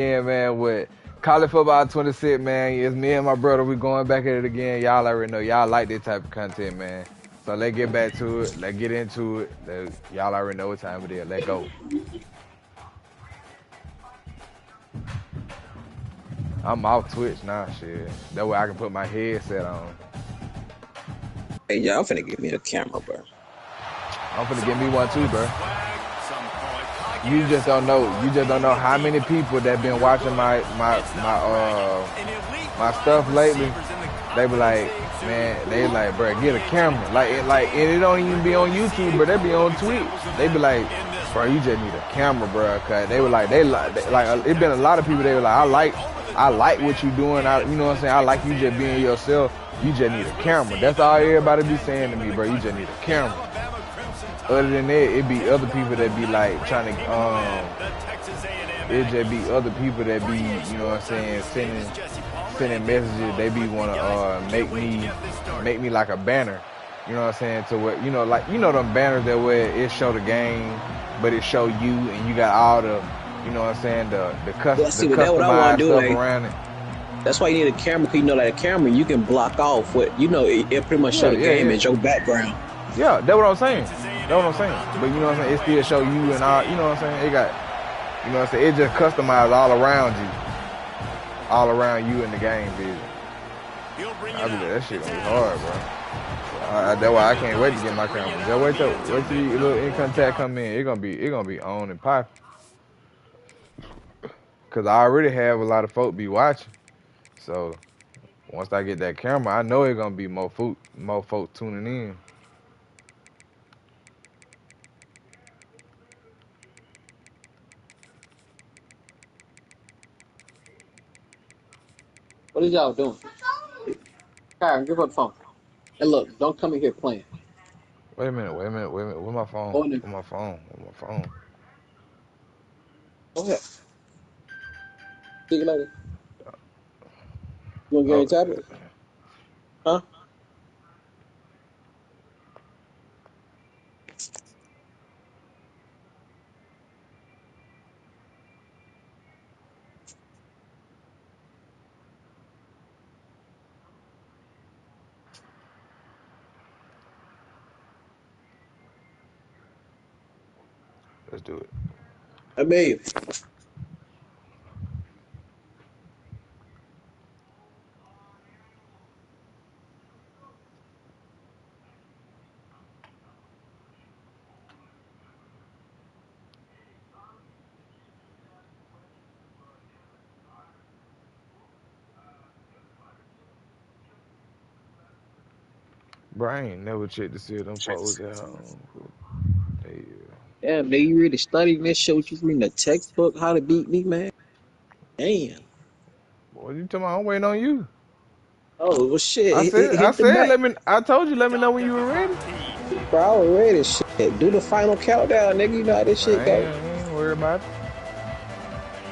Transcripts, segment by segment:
Yeah, man, with College Football 26, man. It's me and my brother. We going back at it again. Y'all already know. Y'all like this type of content, man. So let's get back to it. Let's get into it. Y'all already know what time it is. Let's go. I'm off Twitch now, shit. That way I can put my headset on. Hey, y'all finna give me a camera, bro. I'm finna give me one too, bro. You just don't know. You just don't know how many people that been watching my stuff lately. They be like, man, they like, bro, get a camera. And it don't even be on YouTube, bro. They be on Twitch. They be like, bro, you just need a camera, bro. Cause they were like, it been a lot of people. They were like, I like what you doing. You know what I'm saying? I like you just being yourself. You just need a camera. That's all everybody be saying to me, bro. You just need a camera. Other than that, it be other people that be like trying to, it just be other people that be, you know what I'm saying, sending messages. They be want to make me like a banner. You know what I'm saying? To what, you know, like, you know them banners that where it show the game, but it show you and you got all the, you know what I'm saying, the customized stuff around it. That's why you need a camera, because you know, like a camera, you can block off what, you know, it pretty much show the game as your background. Yeah, that's what I'm saying. That's what I'm saying. But you know what I'm saying? It still show you and all, you know what I'm saying? It got, you know what I'm saying? It just customized all around you. All around you in the game, dude. I believe that shit gonna be hard, bro. That's why I can't wait to get my camera. Just wait till you little income tax come in. It gonna be on and popping. Cause I already have a lot of folk be watching. So once I get that camera, I know it's gonna be more folk tuning in. What is y'all doing? Karen, give her the phone. And look, don't come in here playing. Wait a minute. Where my phone? Where my phone? Go ahead. See you later. You want to get your tablet? Huh? Let's do it. I mean, Bro, I ain't never checked to see if them folks out. damn, nigga, you really studying this shit? What you reading the textbook? How to beat me, man? Damn. What you talking about? I'm waiting on you. Oh well, shit. I Hit the back. I told you, let me know when you were ready. Bro, I was ready. Shit, do the final countdown, nigga. You know how this shit go. I ain't worried about it.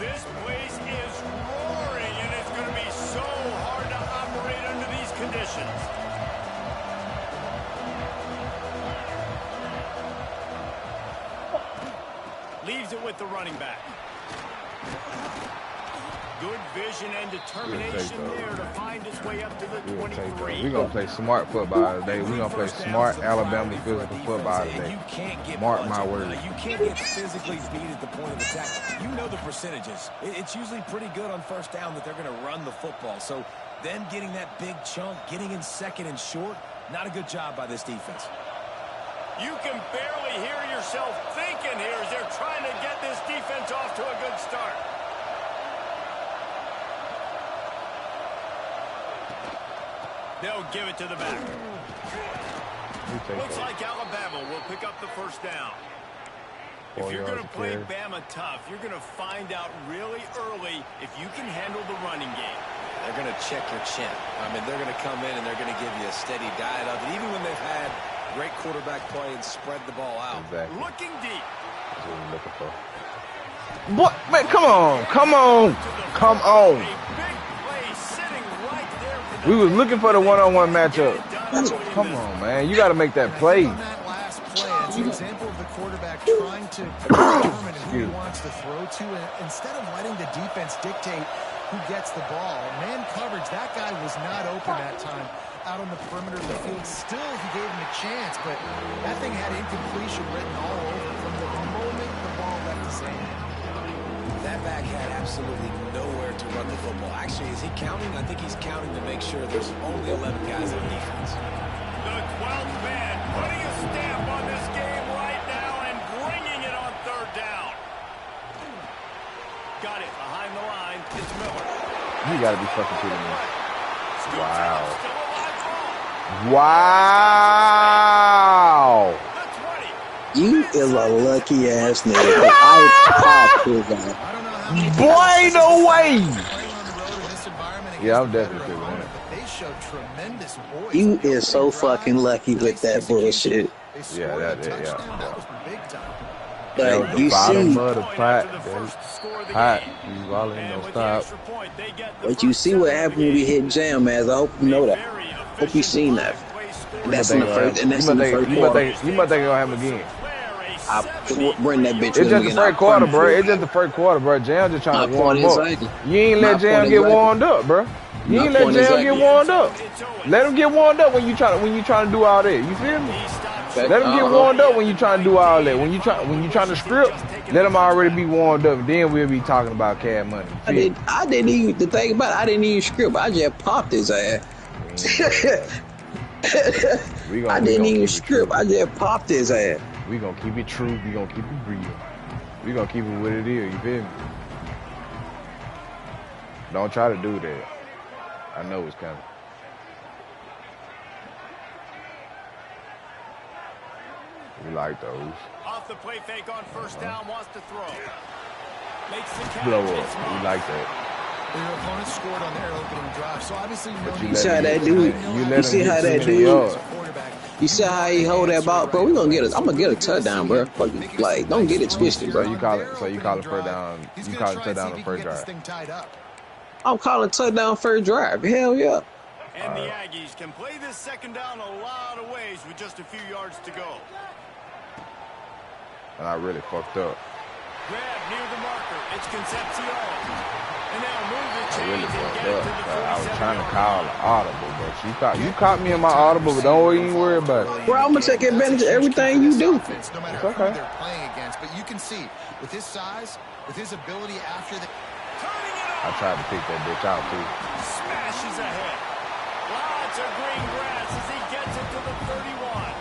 This place is roaring, and it's going to be so hard to operate under these conditions. Leaves it with the running back. Good vision and determination there to find his way up to the 23. We're going to play smart football today. We're going to play smart Alabama physical football today. Mark my words. You can't get physically beat at the point of attack. You know the percentages. It's usually pretty good on first down that they're going to run the football. So them getting that big chunk, getting in second and short, not a good job by this defense. You can barely hear yourself thinking here as they're trying to get this defense off to a good start. They'll give it to the back. Looks like Alabama will pick up the first down. If you're going to play Bama tough, you're going to find out really early if you can handle the running game. They're going to check your chin. I mean, they're going to come in and they're going to give you a steady diet of it, even when they've had great quarterback play and spread the ball out. Exactly. Looking deep. That's what I'm looking for. Boy, man, come on. We was looking for the one-on-one matchup. Come on, man. You got to make that play. That last play, it's an example of the quarterback trying to determine who he wants to throw to, and instead of letting the defense dictate who gets the ball, man coverage, that guy was not open that time out on the perimeter of the field. Still, he gave him a chance, but that thing had incompletion written all over from the moment the ball left his hand. That back had absolutely nowhere to run the football. Actually, is he counting? I think he's counting to make sure there's only 11 guys on defense. The 12th man putting a stamp on this game right now and bringing it on third down. Got it behind the line. It's Miller. You got to be fucking kidding me. Wow. Wow. You is a lucky ass nigga. I popped his ass. Boy, no way. Yeah, I'm definitely feeling that. You is so fucking lucky with that bullshit. Yeah, that yeah. Like, you bottom see, of the pot, hot. You all in, no stop. but you see what happened when we hit jam, as I hope you know that. Hope you seen that. And that's in the first. And that's in the first quarter. You might think it'll happen again. I bring that bitch. It's just the first quarter, bro. It's just the first quarter, bro. Jam just trying to warm up. You ain't let Jam get warmed up, bro. You ain't let Jam get warmed up. Let him get warmed up when you trying to do all that. You feel me? Let him get warmed up when you trying to do all that. When you trying to script, let him already be warmed up. Then we'll be talking about cash money. I didn't even. The thing about it, I didn't even script. I just popped his ass. I didn't even script. I just popped his ass. We gonna keep it true. We gonna keep it real. We gonna keep it what it is. You feel me? Don't try to do that. I know it's coming. We like those. Off the play fake on first down, wants to throw. Makes the catch. Blow up. We like that. Your opponent scored on their opening drive, so obviously you see how that dude? You see how that dude? You see how he hold that ball, bro? We gonna get it. I'm gonna get a touchdown, bro. Like, don't get it twisted, bro. So you call it first down. You call it touchdown on first drive. I'm calling touchdown first drive. Hell yeah. And the Aggies can play this second down a lot of ways with just a few yards to go. And I really fucked up. Grab near the marker. It's Concepcion. And now move the chains really and fucked get up. to the 47. I was trying to call an audible, but you caught me in my audible, but don't even worry about it. Bro, I'm gonna take advantage of everything you do. No matter who they're playing against, but you can see with his size, with his ability after the. I tried to pick that bitch out too. Smashes ahead. Lots of green grass as he gets it to the 31.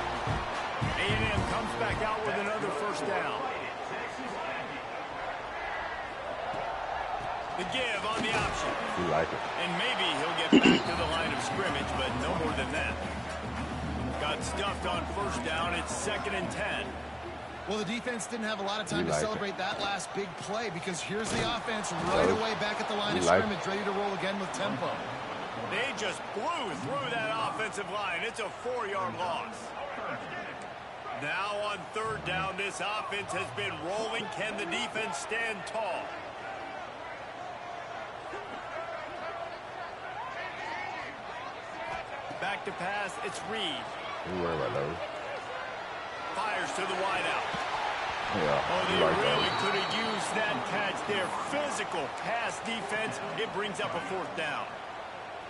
A&M comes back out with another first down. The give on the option. You like it. And maybe he'll get back to the line of scrimmage, but no more than that. Got stuffed on first down. It's 2nd and 10. Well, the defense didn't have a lot of time to celebrate that last big play because here's the offense right away back at the line of scrimmage, ready to roll again with tempo. They just blew through that offensive line. It's a 4-yard loss. Now on third down, this offense has been rolling. Can the defense stand tall? Back to pass, it's Reed. You worry about those. Fires to the wideout. Yeah, oh, they like really those. could have used that catch there. Physical pass defense. It brings up a 4th down.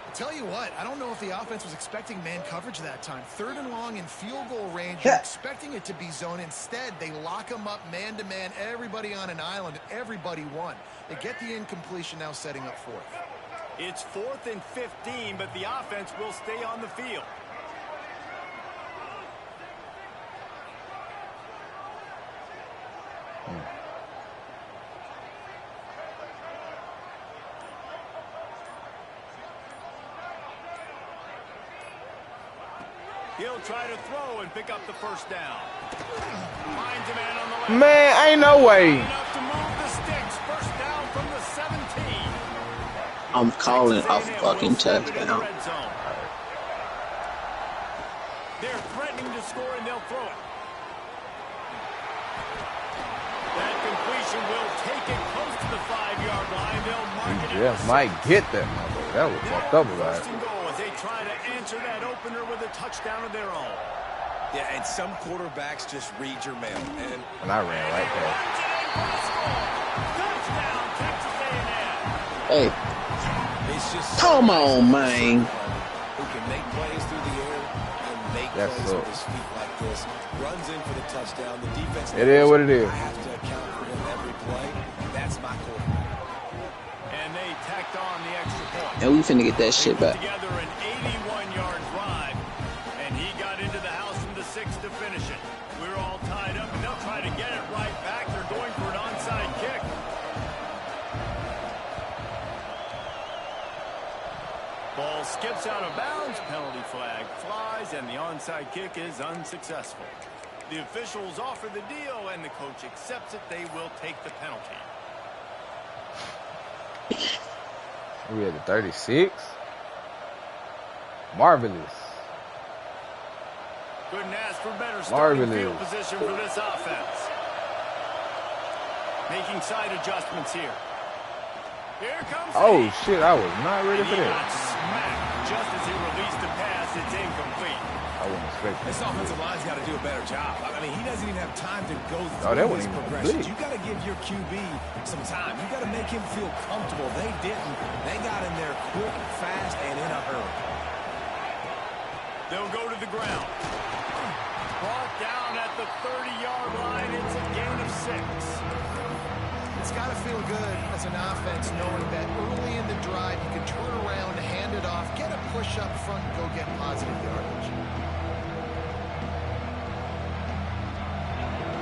I'll tell you what, I don't know if the offense was expecting man coverage that time. 3rd and long in field goal range. You're expecting it to be zone. Instead, they lock them up man-to-man. Everybody on an island. Everybody won. They get the incompletion, now setting up 4th. It's 4th and 15, but the offense will stay on the field. He'll try to throw and pick up the first down. Finds a man on the left. Man, ain't no way. Enough to move the sticks. First down from the 17. I'm calling a fucking touchdown. They're threatening to score and they'll throw it. That completion will take it close to the 5-yard line. They'll mark it. Yeah, might get that motherfucker. That was fucked up about it. First and goal as they try to answer that opener with a touchdown of their own. Yeah, and some quarterbacks just read your mail. And I ran right past. Hey, come on, man. Who can make plays through the air and make plays with his feet like this. Runs in for the touchdown. The defense. It is what it is. I have to account for him every play. That's my quarterback. And they tacked on the extra point. And we finna get that shit back. Together an 81-yard drive, and he got into the house from the 6 to finish it. We're all tied up, and they'll try to get it right back. They're going for an onside kick. Ball skips out of bounds, penalty flag flies, and the onside kick is unsuccessful. The officials offer the deal, and the coach accepts it. They will take the penalty. We at the 36. Marvelous. Couldn't ask for better starting Marvelous. field position for this offense. Making side adjustments here. Here comes Oh, shit. I was not ready for he got that. smacked just as he released the pass. It's incomplete. I wasn't expecting This that. offensive line's got to do a better job. I mean, he doesn't even have time to go Oh, that through his wasn't even progressions. complete. You got to give your QB some time. You got to make him feel comfortable. They didn't. They got in there quick, fast, and in a hurry. They'll go to the ground. Brought down at the 30-yard line. It's a gain of 6. It's got to feel good as an offense knowing that early in the drive you can turn around, hand it off, get a push up front, and go get positive yardage.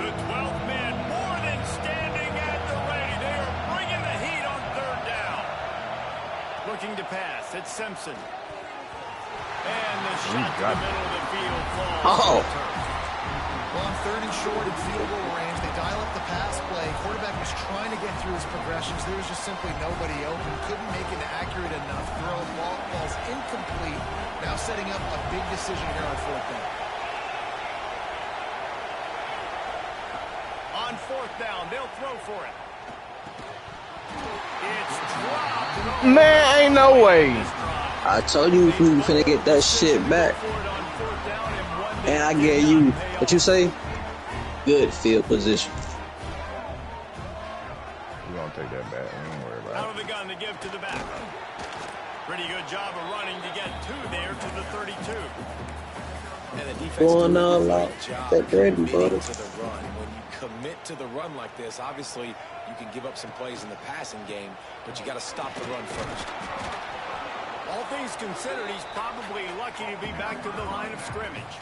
The 12th man more than standing at the ready. They are bringing the heat on 3rd down. Looking to pass. It's Simpson. And the shot to the middle of the field falls. Well, on 3rd and short in field goal range, they dial up the pass play. Quarterback was trying to get through his progressions. There was just simply nobody open. Couldn't make an accurate enough throw. Ball's incomplete. Now setting up a big decision here on 4th down. On 4th down, they'll throw for it. It's dropped. Man, ain't no way. I told you we were finna get that shit back. And I gave you, what you say? Good field position. We're going to take that back. We ain't worry about Out of the gun to give to the back. Pretty good job of running to get 2 there to the 32. And the defense Going all doing a out. great job That bread and committing butter. to the run. When you commit to the run like this, obviously you can give up some plays in the passing game, but you got to stop the run first. All things considered, he's probably lucky to be back to the line of scrimmage.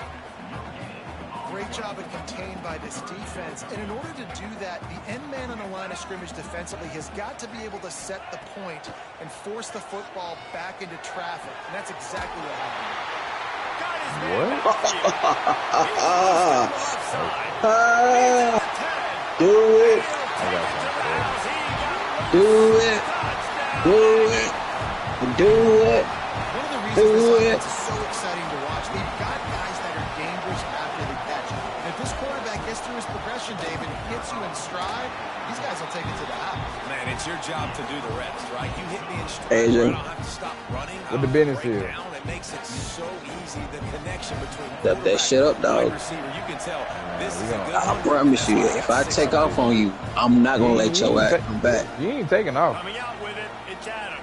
Great job of contained by this defense. And in order to do that, the end man on the line of scrimmage defensively has got to be able to set the point and force the football back into traffic. And that's exactly what happened. Do it. Do it. Do it. Do it. One of the reasons this offense is so exciting to watch, they've got guys that are dangerous after the catch. And if this quarterback gets through his progression, David, hits you in stride, these guys will take it to the house. Man, it's your job to do the rest, right? You hit me in stride, Asian. I don't have to stop running. What the business is? It makes it so easy, the connection between Step that shit up, dog. receiver. You can tell this is a good I promise you, if I take off on you, I'm not gonna let your ass come back. You ain't taking off. Coming out with it, it's Adams.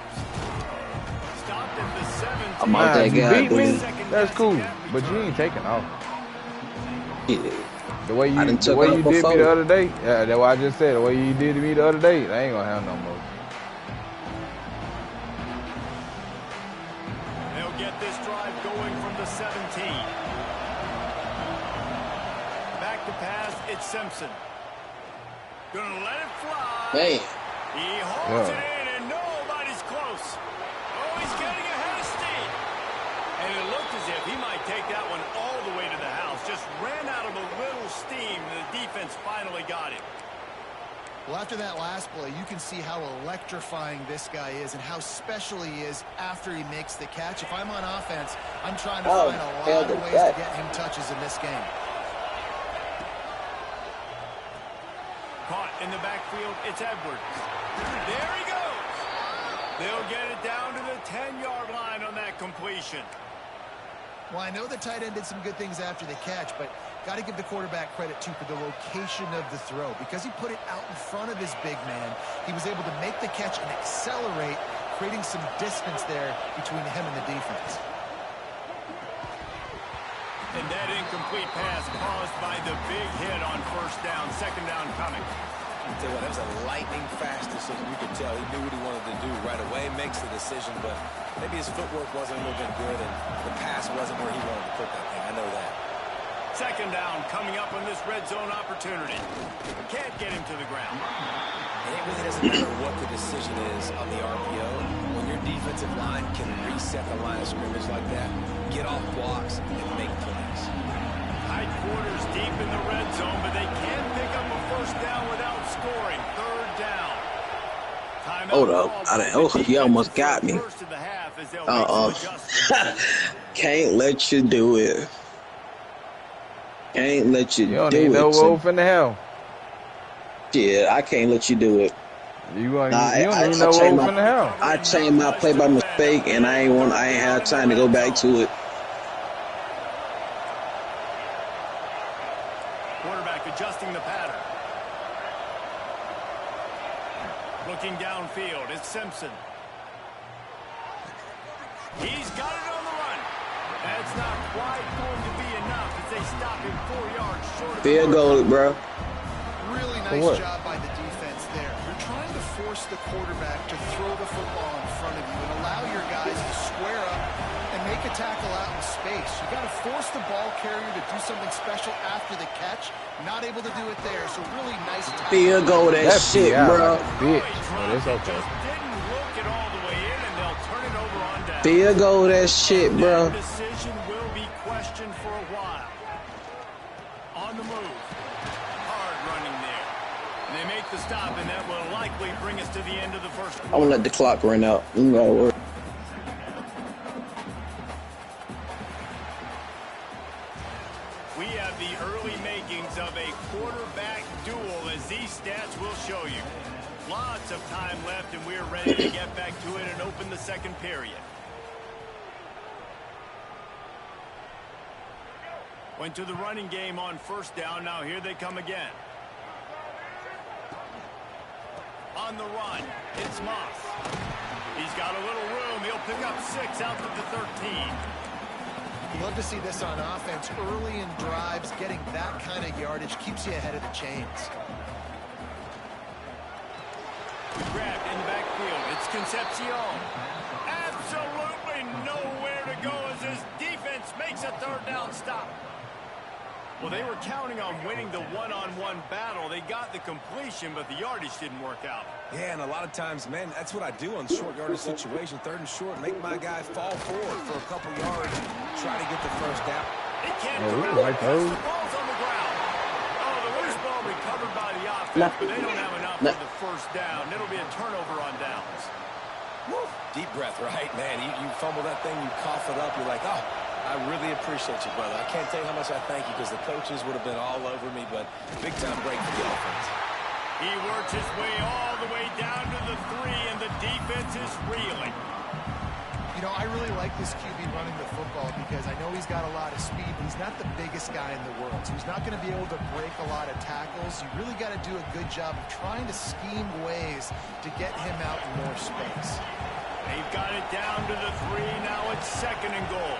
Stopped at the 17. I'm out that You guy, beat me? dude. That's cool. But you ain't taking off. Yeah. The way you, I done the took way off you did me before. the other day, yeah, that's what I just said. The way you did me the other day, I ain't gonna have no more. They'll get this drive going from the 17. Back to pass, it's Simpson. Gonna let it fly. Man, He holds it in, and nobody's close. Oh, he's getting ahead of steam. And it looked as if he might take that one all the way to the house. Just ran out of a little steam, and the defense finally got him. Well, after that last play, you can see how electrifying this guy is and how special he is after he makes the catch. If I'm on offense, I'm trying to find a lot of ways to get him touches in this game. Caught in the backfield, it's Edwards. There he goes. They'll get it down to the 10-yard line on that completion. Well, I know the tight end did some good things after the catch, but got to give the quarterback credit, too, for the location of the throw. Because he put it out in front of his big man, he was able to make the catch and accelerate, creating some distance there between him and the defense. And that incomplete pass caused by the big hit on first down. Second down coming. I'll tell you what, that was a lightning-fast decision. You could tell he knew what he wanted to do right away, makes the decision, but maybe his footwork wasn't a little bit good, and the pass wasn't where he wanted to put that thing. I know that. Second down coming up on this red zone opportunity. Can't get him to the ground. And it really doesn't matter what the decision is on the RPO. When your defensive line can reset the line of scrimmage like that, get off blocks, and make plays. High quarters deep in the red zone, but they can't pick up a first down without scoring. Third down. Hold up. You almost got me. Can't let you do it. Can't let you do it. You don't need no wolf in the hell. Yeah, I can't let you do it. You don't need no wolf in the hell. I changed my play by mistake, and I ain't have time to go back to it. Quarterback adjusting the pattern. Looking downfield, it's Simpson. He's got it on the run. That's not quite going to be enough as they stop him 4 yards short of field goal, bro. Really nice job by the defense there. You're trying to force the quarterback to throw the football in front of you and allow your guys to square up and make a tackle out in space. You got to force the ball carrier to do something special after the catch. Not able to do it there, so really nice tackle. Field goal, that shit, bro. Bitch. Oh, that's okay. Didn't look it all the way in, and they'll turn it over on down. Field goal, that shit, bro. That decision will be questioned for a while. On the move. Hard running there. And they make the stop, and that will likely bring us to the end of the first quarter. I'm gonna let the clock run out. You gotta work. We have the early makings of a quarterback duel, as these stats will show you. Lots of time left, and we're ready to get back to it and open the second period. Went to the running game on first down. Now here they come again. On the run, it's Moss. He's got a little room. He'll pick up 6 out to the 13. Love to see this on offense. Early in drives, getting that kind of yardage keeps you ahead of the chains. Grabbed in the backfield. It's Concepcion. Absolutely nowhere to go as his defense makes a third down stop. Well, they were counting on winning the one-on-one battle. They got the completion, but the yardage didn't work out. Yeah, and a lot of times, man, that's what I do on short yardage situation. Third and short, make my guy fall forward for a couple yards, try to get the first down. They can't corral it. The ball's on the ground. Oh, the loose ball recovered by the offense, but they don't have enough for the first down. It'll be a turnover on downs. Woo. Deep breath, right? Man, you fumble that thing, you cough it up, you're like, oh, I really appreciate you, brother. I can't tell you how much I thank you because the coaches would have been all over me, but big-time break for the offense. He works his way all the way down to the 3, and the defense is reeling. You know, I really like this QB running the football because I know he's got a lot of speed, but he's not the biggest guy in the world. So he's not going to be able to break a lot of tackles. You really got to do a good job of trying to scheme ways to get him out in more space. They've got it down to the 3. Now it's 2nd and goal.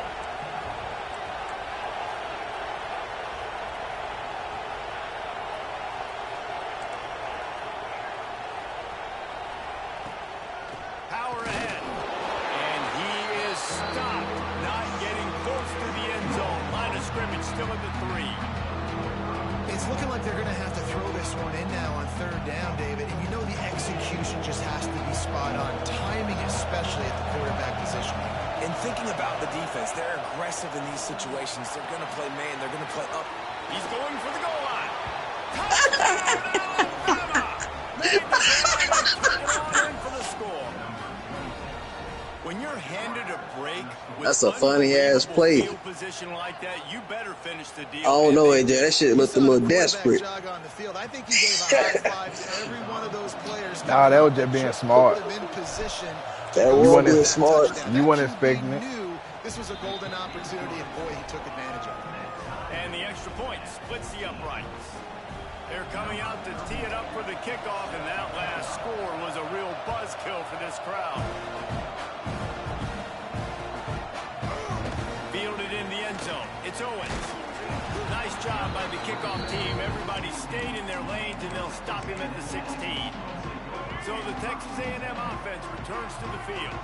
Power ahead. And he is stopped. Not getting close to the end zone. Line of scrimmage still at the 3. It's looking like they're going to have to throw this one in now on third down, David. And you know the execution just has to be spot on. Timing, especially at the quarterback position. And thinking about the defense, they're aggressive in these situations. They're going to play man. They're going to play up. He's going for the goal line. Touchdown, Alabama! Made the play, on in for the score. When you're handed a break, that's a funny ass play. Position like that, you better finish the deal. Oh no, AJ, that shit looked a little desperate. I think he gave a high five to every one of those players. Nah, that was just being smart. That was being smart. You weren't expecting it. This was a golden opportunity, and boy, he took advantage of it. And the extra point splits the uprights. They're coming out to tee it up for the kickoff, and that last score was a real buzzkill for this crowd. Fielded in the end zone. It's Owens. Nice job by the kickoff team. Everybody stayed in their lanes, and they'll stop him at the 16. So the Texas A&M offense returns to the field.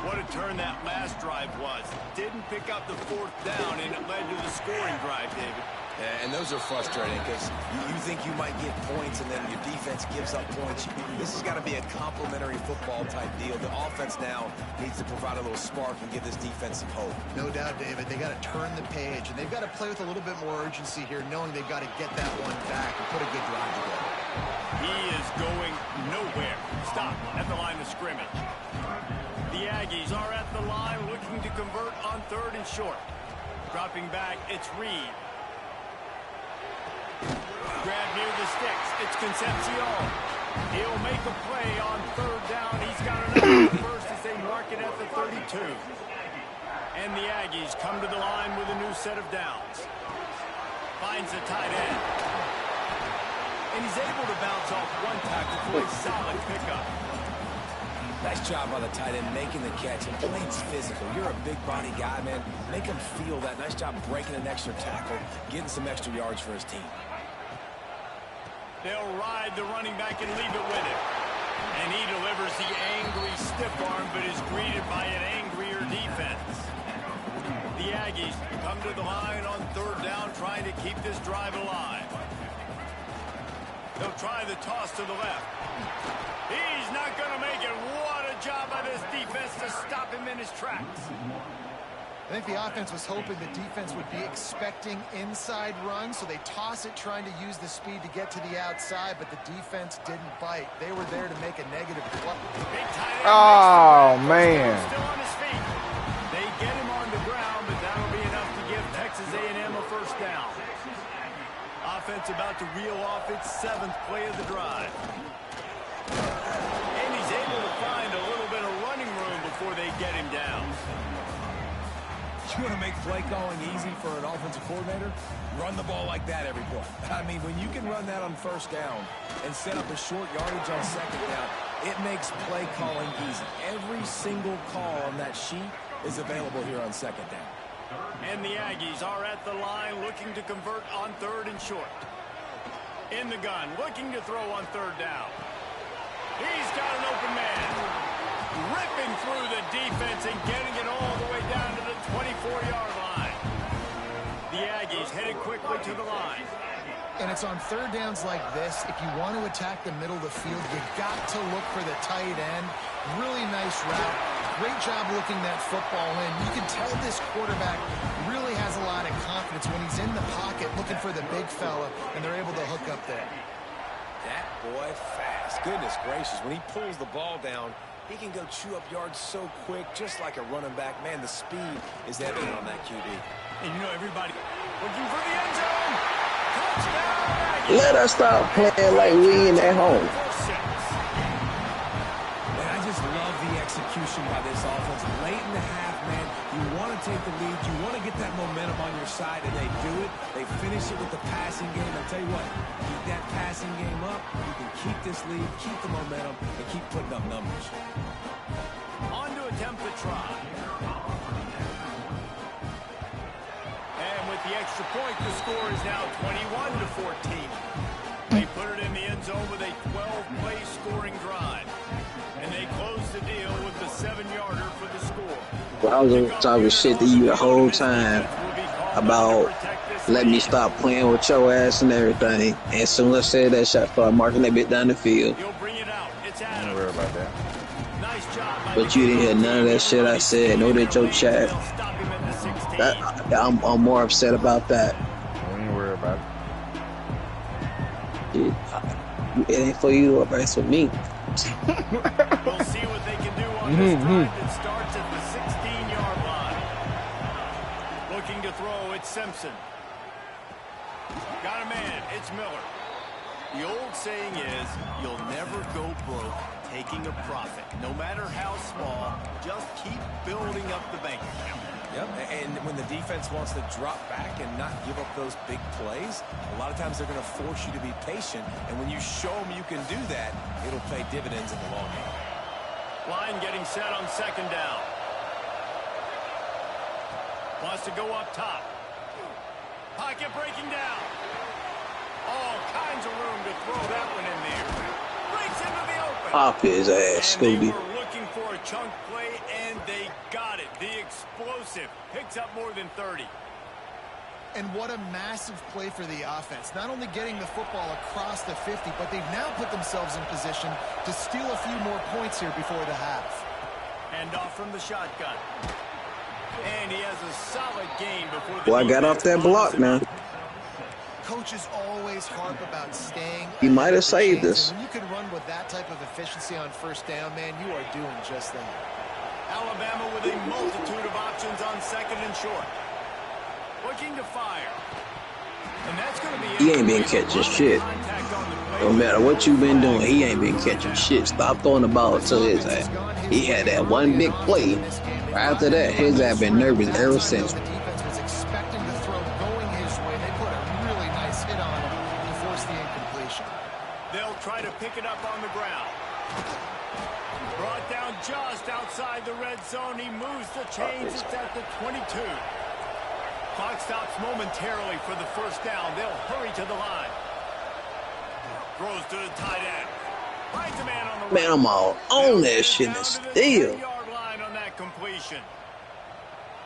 What a turn that last drive was. Didn't pick up the 4th down, and it led to the scoring drive, David. Yeah, and those are frustrating because you think you might get points and then your defense gives up points. This has got to be a complementary football type deal. The offense now needs to provide a little spark and give this defense some hope. No doubt, David. They got to turn the page, and they've got to play with a little bit more urgency here, knowing they've got to get that one back and put a good drive together. He is going nowhere. Stop at the line of scrimmage. The Aggies are at the line looking to convert on 3rd and short. Dropping back, it's Reed. Grab near the sticks. It's Concepcion. He'll make a play on 3rd down. He's got enough first as they mark it at the 32. And the Aggies come to the line with a new set of downs. Finds the tight end. And he's able to bounce off one tackle for a solid pickup. Nice job by the tight end making the catch and playing physical. You're a big body guy, man. Make him feel that. Nice job breaking an extra tackle, getting some extra yards for his team. They'll ride the running back and leave it with him. And he delivers the angry stiff arm, but is greeted by an angrier defense. The Aggies come to the line on 3rd down, trying to keep this drive alive. They'll try the toss to the left. He's not going to make it. What a job by this defense to stop him in his tracks. I think the offense was hoping the defense would be expecting inside runs, so they toss it trying to use the speed to get to the outside, but the defense didn't bite. They were there to make a negative play. Oh, man. Still on his feet. They get him on the ground, but that'll be enough to give Texas A&M a 1st down. Offense about to reel off its 7th play of the drive. And he's able to find a little bit of running room before they get him down. You want to make play calling easy for an offensive coordinator? Run the ball like that every play. I mean, when you can run that on 1st down and set up a short yardage on 2nd down, it makes play calling easy. Every single call on that sheet is available here on 2nd down. And the Aggies are at the line looking to convert on 3rd and short. In the gun, looking to throw on 3rd down. He's got an open man. Ripping through the defense and getting it all the way down to the 24-yard line. The Aggies headed quickly to the line. And it's on 3rd downs like this. If you want to attack the middle of the field, you got to look for the tight end. Really nice route. Great job looking that football in. You can tell this quarterback really has a lot of confidence when he's in the pocket looking for the big fella, and they're able to hook up there. That boy fast. Goodness gracious. When he pulls the ball down, he can go chew up yards so quick, just like a running back. Man, the speed is evident on that QB. And you know everybody looking for the end zone. Touchdown! Let us stop playing like we in at home. Man, I just love the execution by this offense. Late in the half, man, you want to take the lead. You want to get that momentum on your side, and they do it. They finish it with the passing game. I'll tell you what, keep that passing game up. You can keep this lead, keep the momentum, and keep putting up numbers. On to attempt the try. And with the extra point, the score is now 21-14. They put it in the end zone with a 12-play scoring drive. And they close the deal with the 7-yarder for the score. Well, I was talking shit to you the whole time about let me stop playing with your ass and everything. And as soon as I said that, shot started marking that bit down the field. He'll bring it out. It's Don't Adam. worry about that. Nice job by But you didn't hear none of that shit I said. No, that your chat. They'll stop him at the 16. I'm more upset about that. Don't worry about it. It ain't for you, but it's for me. We'll see what they can do on this drive that starts at the 16-yard line. Looking to throw, it's Simpson. Got a man, it's Miller. The old saying is, you'll never go broke taking a profit. No matter how small, just keep building up the bank account. Yep, and when the defense wants to drop back and not give up those big plays, a lot of times they're going to force you to be patient, and when you show them you can do that, it'll pay dividends in the long game. Line getting set on second down. Wants to go up top. Pocket breaking down. All kinds of room to throw that one in there. Breaks into the open. Pop his ass, Scooby. They were looking for a chunk play, and they got it. The explosive picks up more than 30. And what a massive play for the offense. Not only getting the football across the 50, but they've now put themselves in position to steal a few more points here before the half. And off from the shotgun. And he has a solid game before the Well, I got off that block now. Coaches always harp about staying. He might have saved us. When you can run with that type of efficiency on first down, man, you are doing just that. Alabama with a multitude of options on second and short. Looking to fire. And that's going to be He ain't been catching shit. No matter what you've been doing, he ain't been catching shit. Stop throwing the ball to his ass. He had that one big play. After that, his ass been nervous ever since. The defense was expecting the throw going his way. They put a really nice hit on him to force the incompletion. They'll try to pick it up on the ground. Brought down just outside the red zone. He moves the chains. It's at the 22. Clock stops momentarily for the first down. They'll hurry to the line. Throws to the tight end. Finds a man on the right. Man, I'm all on that shit and still. Line on that completion.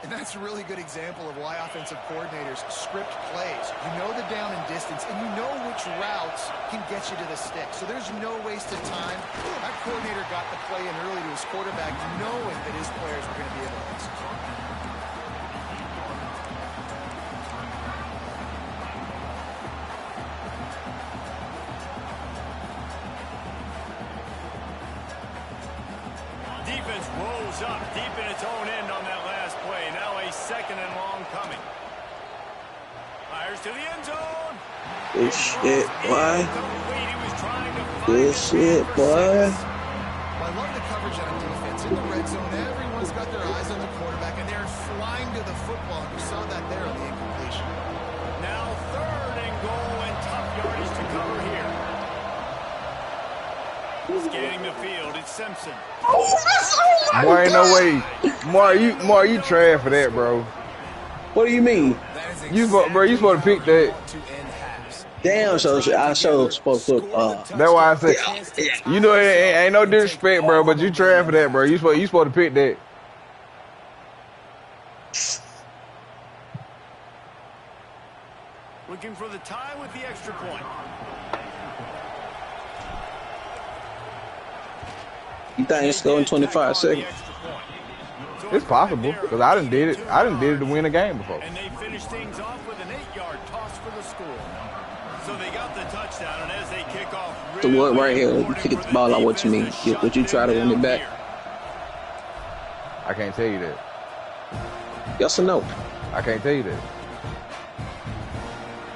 And that's a really good example of why offensive coordinators script plays. You know the down and distance, and you know which routes can get you to the stick. So there's no wasted time. That coordinator got the play in early to his quarterback, knowing that his players were going to be able to execute. Defense rolls up deep in its own end on that last play. Now a second and long coming. Fires to the end zone. Good shit, boy. Good shit, boy. Well, I love the coverage on defense. In the red zone, everyone's got their eyes on the quarterback, and they're flying to the football. You saw that there on the incompletion. Now third and goal and tough yardage to cover here. Scanning the field, it's Simpson. Boy, ain't no way. More you trash for that, bro. What do you mean? You supposed to pick that. Damn, so I supposed to. That's why I said, you know, it ain't no disrespect, bro, but you trash for that, bro. You supposed to pick that. Looking for the tie with the extra point. You think it's going 25 seconds? It's possible, because I done did it. I done did it to win a game before. And they finished things off with an 8-yard toss for the score. So they got the touchdown, and as they kick off, The word right here, you kick the ball out. What you mean? Would you try to win it back? I can't tell you that. Yes or no? I can't tell you that.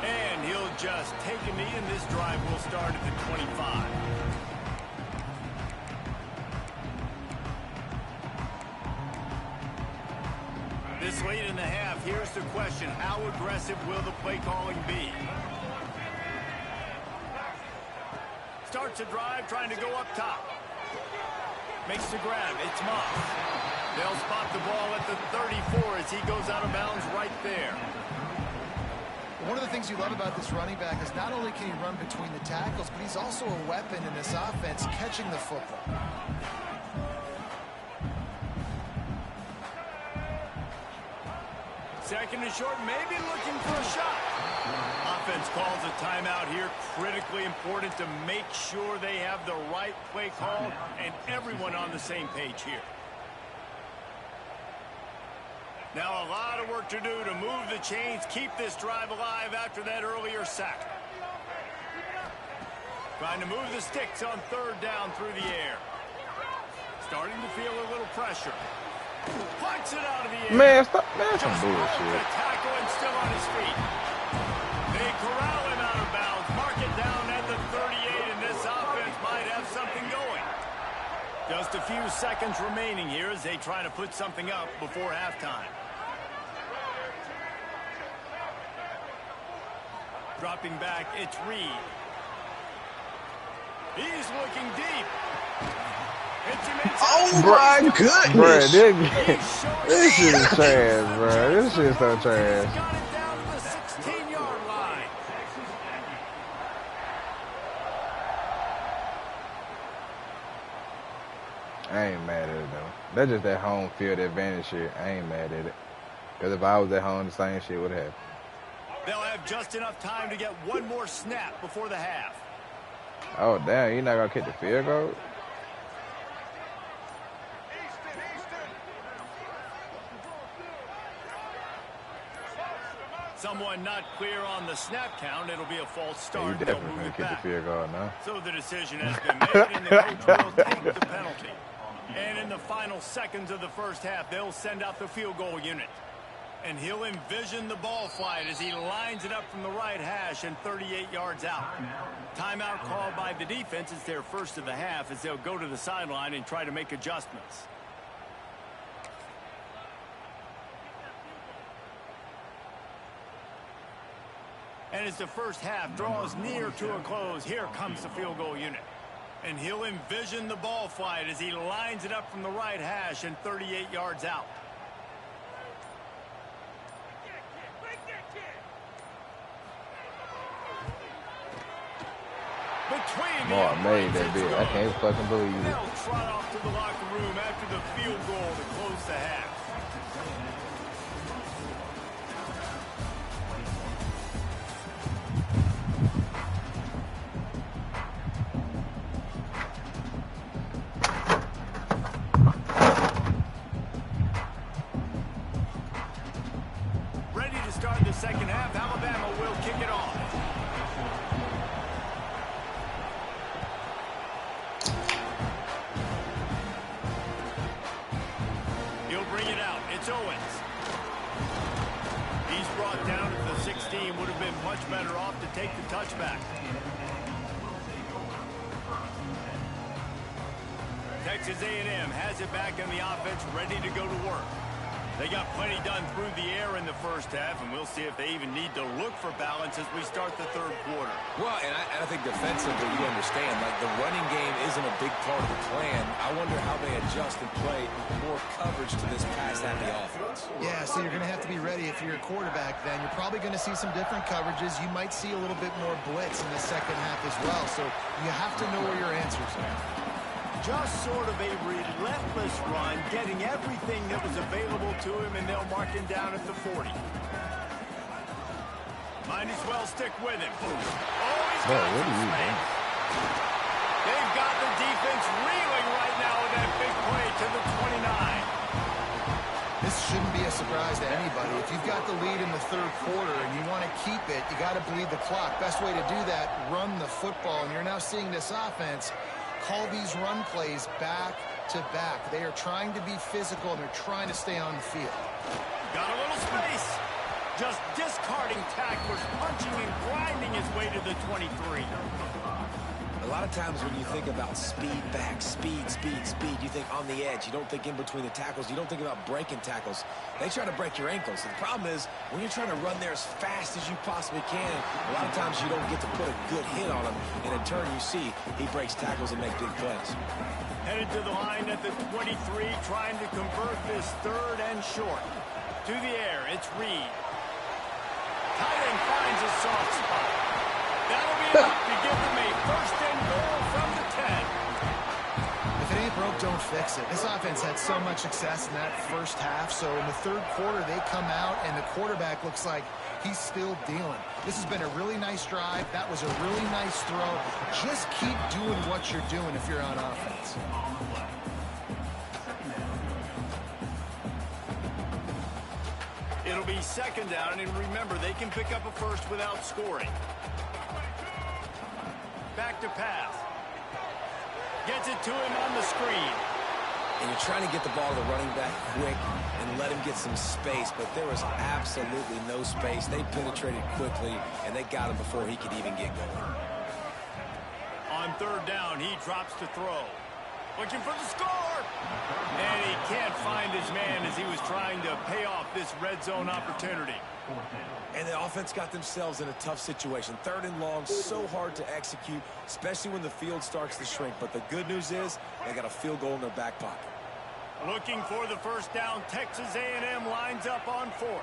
And he'll just take a knee, and this drive will start at the 25. This late in the half, here's the question. How aggressive will the play calling be? Starts a drive, trying to go up top. Makes the grab. It's Moss. They'll spot the ball at the 34 as he goes out of bounds right there. One of the things you love about this running back is not only can he run between the tackles, but he's also a weapon in this offense, catching the football. Second and short, maybe looking for a shot. Offense calls a timeout here. Critically important to make sure they have the right play call and everyone on the same page here. Now a lot of work to do to move the chains, keep this drive alive after that earlier sack. Trying to move the sticks on third down through the air. Starting to feel a little pressure. Punts it out of the air. Man, stop. Man, some Just broke bullshit. the tackle and still on his feet. They corral him out of bounds. Mark it down at the 38, and this offense might have something going. Just a few seconds remaining here as they try to put something up before halftime. Dropping back, it's Reed. He's looking deep. Oh my Bruh, goodness! this shit is trash, bro. This shit is so trash. Got it down to the 16-yard line. I ain't mad at it though. That's just that home field advantage shit. I ain't mad at it. Because if I was at home, the same shit would happen. They'll have just enough time to get one more snap before the half. Oh damn, you're not gonna kick the field goal? Someone not clear on the snap count. It'll be a false start. Yeah, you definitely gonna kick the field goal now. So the decision has been made, and the coach will take the penalty. And in the final seconds of the first half, they'll send out the field goal unit. And he'll envision the ball flight as he lines it up from the right hash and 38 yards out. Timeout called by the defense. It's their first of the half as they'll go to the sideline and try to make adjustments. And as the first half draws near to a close, here comes the field goal unit. And he'll envision the ball flight as he lines it up from the right hash and 38 yards out. Mark made that bit. I can't fucking believe it. They'll trot off to the locker room after the field goal to close the half. Ready to start the second half. Alabama will kick it off. Bring it out. It's Owens. He's brought down at the 16. Would have been much better off to take the touchback. Texas A&M has it back in the offense, ready to go to work. They got plenty done through the air in the first half, and we'll see if they even need to look for balance as we start the third quarter. Well, and I think defensively, you understand, like the running game isn't a big part of the plan. I wonder how they adjust and play more coverage to this pass-happy offense. Yeah, so you're going to have to be ready if you're a quarterback then. You're probably going to see some different coverages. You might see a little bit more blitz in the second half as well. So you have to know where your answers are. Just sort of a relentless run, getting everything that was available to him, and they'll mark him down at the 40. Might as well stick with him. Oh, he's got some space. They've got the defense reeling right now with that big play to the 29. This shouldn't be a surprise to anybody. If you've got the lead in the third quarter and you want to keep it, you got to bleed the clock. Best way to do that, run the football. And you're now seeing this offense call these run plays back to back. They are trying to be physical, and they're trying to stay on the field. Got a little space. Just discarding tacklers, punching and grinding his way to the 23. A lot of times when you think about speed back, speed, you think on the edge. You don't think in between the tackles. You don't think about breaking tackles. They try to break your ankles. And the problem is, when you're trying to run there as fast as you possibly can, a lot of times you don't get to put a good hit on him. And in turn, you see he breaks tackles and makes big plays. Headed to the line at the 23, trying to convert this third and short. To the air, it's Reed. Tight end finds a soft spot. That'll be enough to give them a first and goal from the 10. If it ain't broke, don't fix it. This offense had so much success in that first half, so in the third quarter, they come out, and the quarterback looks like he's still dealing. This has been a really nice drive. That was a really nice throw. Just keep doing what you're doing if you're on offense. It'll be second down, and remember, they can pick up a first without scoring. Back to pass. Gets it to him on the screen. And you're trying to get the ball to the running back quick and let him get some space, but there was absolutely no space. They penetrated quickly, and they got him before he could even get going. On third down, he drops to throw. Looking for the score. And he can't find his man as he was trying to pay off this red zone opportunity. And the offense got themselves in a tough situation. 3rd and long, so hard to execute, especially when the field starts to shrink. But the good news is they got a field goal in their back pocket. Looking for the first down, Texas A&M lines up on 4th.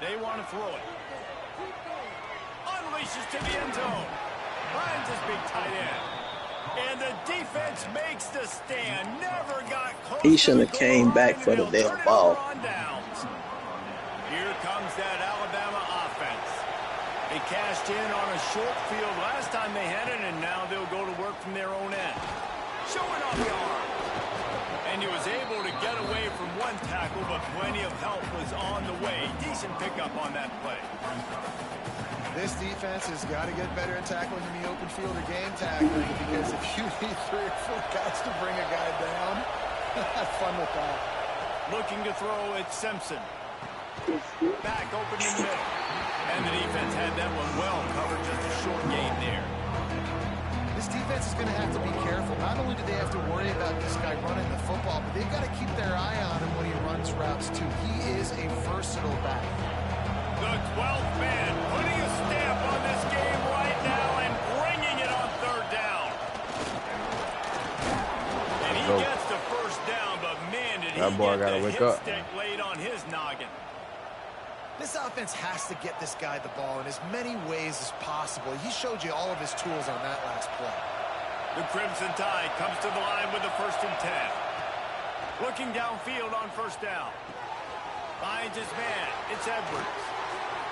They want to throw it. Unleashes to the end zone. Finds his big tight end. And the defense makes the stand. Never got close. He shouldn't have came back for the damn ball. Here comes that Alabama offense. They cashed in on a short field last time they had it, and now they'll go to work from their own end. Showing off the arm. And he was able to get away from one tackle, but plenty of help was on the way. Decent pickup on that play. This defense has got to get better at tackling in the open field or game tackling, because if you need 3 or 4 guys to bring a guy down, have fun with that. Looking to throw, it's Simpson. Back open in the middle. And the defense had that one well covered, just a short gain there. This defense is going to have to be careful. Not only do they have to worry about this guy running the football, but they've got to keep their eye on him when he runs routes too. He is a versatile back. The 12th man putting a stamp on this game right now and bringing it on 3rd down. And he gets the first down, but man, did he get the hit stick laid on his noggin. This offense has to get this guy the ball in as many ways as possible. He showed you all of his tools on that last play. The Crimson Tide comes to the line with the 1st and 10. Looking downfield on 1st down. Finds his man. It's Edwards.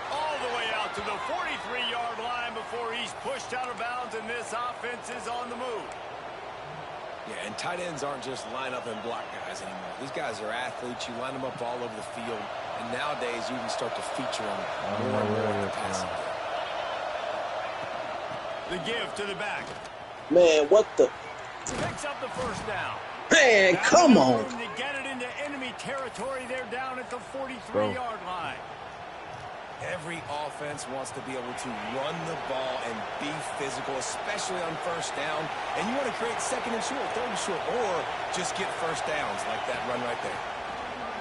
All the way out to the 43-yard line before he's pushed out of bounds, and this offense is on the move. Yeah, and tight ends aren't just line up and block guys anymore. These guys are athletes. You line them up all over the field, and nowadays you can start to feature them more and more in the passing game. The give to the back. Man, what the? Picks up the first down. Man, come on. To get it into enemy territory, they're down at the 43-yard line. Every offense wants to be able to run the ball and be physical, especially on 1st down. And you want to create 2nd and short, 3rd and short, or just get 1st downs like that run right there.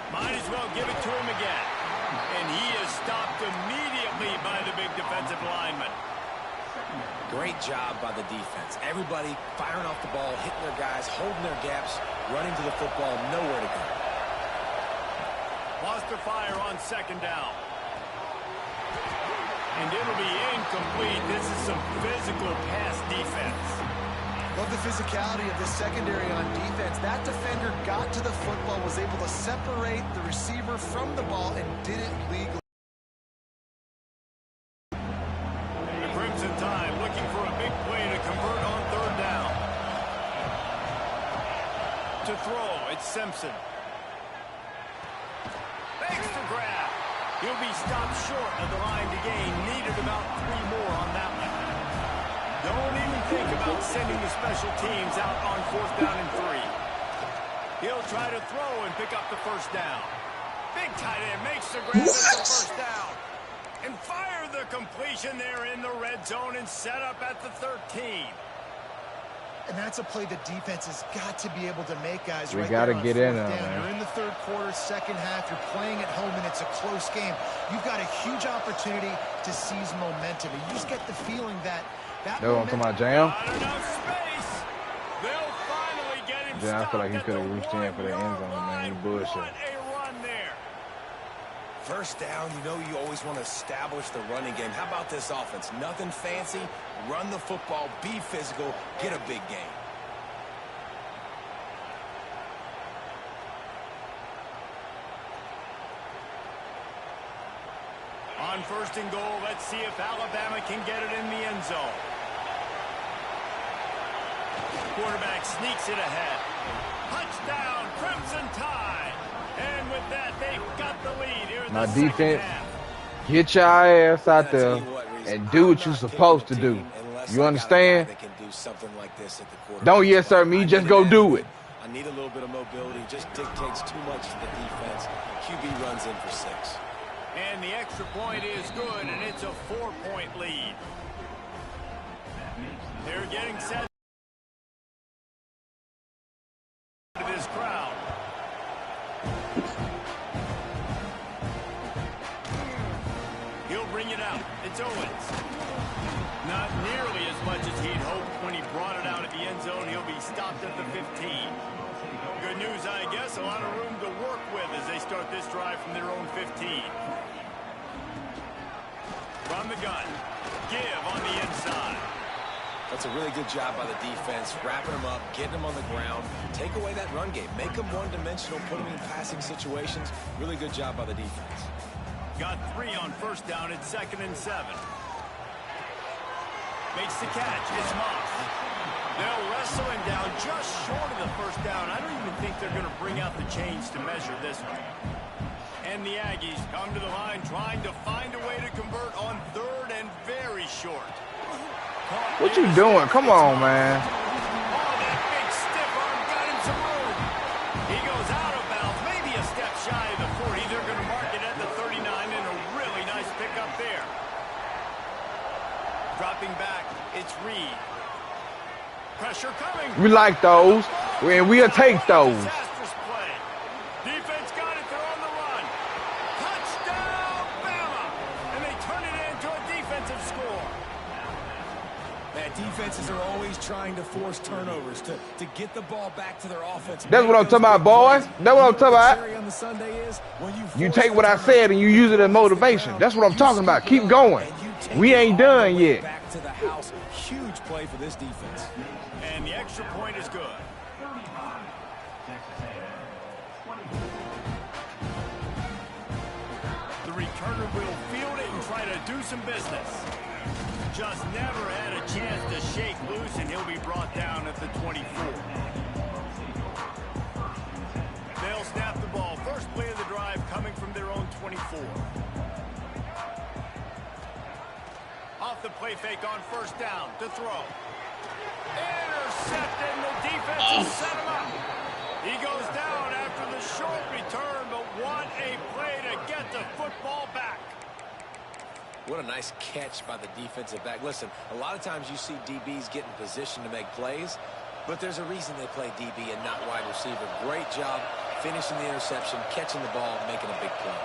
Might as well give it to him again. And he is stopped immediately by the big defensive lineman. Great job by the defense. Everybody firing off the ball, hitting their guys, holding their gaps, running to the football, nowhere to go. Lost their fire on 2nd down. And it'll be incomplete. This is some physical pass defense. Love the physicality of the secondary on defense. That defender got to the football, was able to separate the receiver from the ball, and did it legally. The Crimson Tide looking for a big play to convert on 3rd down. To throw, it's Simpson. Makes the grab. He'll be stopped short of the line to gain. Needed about 3 more on that one. Don't even think about sending the special teams out on 4th down and 3. He'll try to throw and pick up the 1st down. Big tight end makes the grab at the 1st down. And fire the completion there in the red zone and set up at the 13. And that's a play the defense has got to be able to make, guys. We right got to there on get in 4th on down. man. You're in the 3rd quarter, 2nd half. You're playing at home, and it's a close game. You've got a huge opportunity to seize momentum. And you just get the feeling that No, I'm talking about Jam. Not enough space. They'll finally get him Jam, I feel like he stopped could at have the reached in for the end zone, man. He 1-yard bullshit. line. What a run there. 1st down, you know you always want to establish the running game. How about this offense? Nothing fancy. Run the football, be physical, get a big game. On 1st and goal, let's see if Alabama can get it in the end zone. Quarterback sneaks it ahead. Touchdown, Crimson Tide. And with that, they've got the lead here in My the second defense, half. get your ass out there and do what you're supposed to do. You understand? Don't yes sir me, just go do it. I need a little bit of mobility. Just dictates too much to the defense. QB runs in for 6. And the extra point is good, and it's a 4-point lead. They're getting set to this crowd. He'll bring it out. It's Owens. Not nearly as much as he'd hoped when he brought it out at the end zone. He'll be stopped at the 15. Good news, I guess. A lot of room to work with as they start this drive from their own 15. From the gun. Give on the inside. That's a really good job by the defense, wrapping them up, getting them on the ground. Take away that run game. Make them one-dimensional, put them in passing situations. Really good job by the defense. Got 3 on first down. It's 2nd and 7. Makes the catch. It's Moss. They'll wrestle him down just short of the first down. I don't even think they're going to bring out the chains to measure this one. And the Aggies come to the line trying to find a way to convert on 3rd and very short. What you doing? Come on, man. Oh, that big stiff arm got him some room. He goes out of bounds, maybe a step shy of the 40. They're going to mark it at the 39, and a really nice pickup there. Dropping back, it's Reed. Pressure coming. We like those, and we'll take those. Disastrous play. Defense got it. They're on the run. Touchdown, Bama. And they turn it into a defensive score. Man, defenses are always trying to force turnovers to get the ball back to their offense. That's what I'm talking about, boys. That's what I'm talking about. On the Sunday is when you take what I said and you use it as motivation. That's what I'm talking about. Keep going. We ain't done yet. Back to the house. Huge play for this defense. And the extra point is good. The returner will field it and try to do some business. Just never had a chance to shake loose, and he'll be brought down at the 24. They'll snap the ball. First play of the drive coming from their own 24. Off the play fake on first down to throw. Intercepted, and the defense has set him up. He goes down after the short return, but what a play to get the football back. What a nice catch by the defensive back. Listen, a lot of times you see DBs get in position to make plays, but there's a reason they play DB and not wide receiver. Great job finishing the interception, catching the ball, making a big play.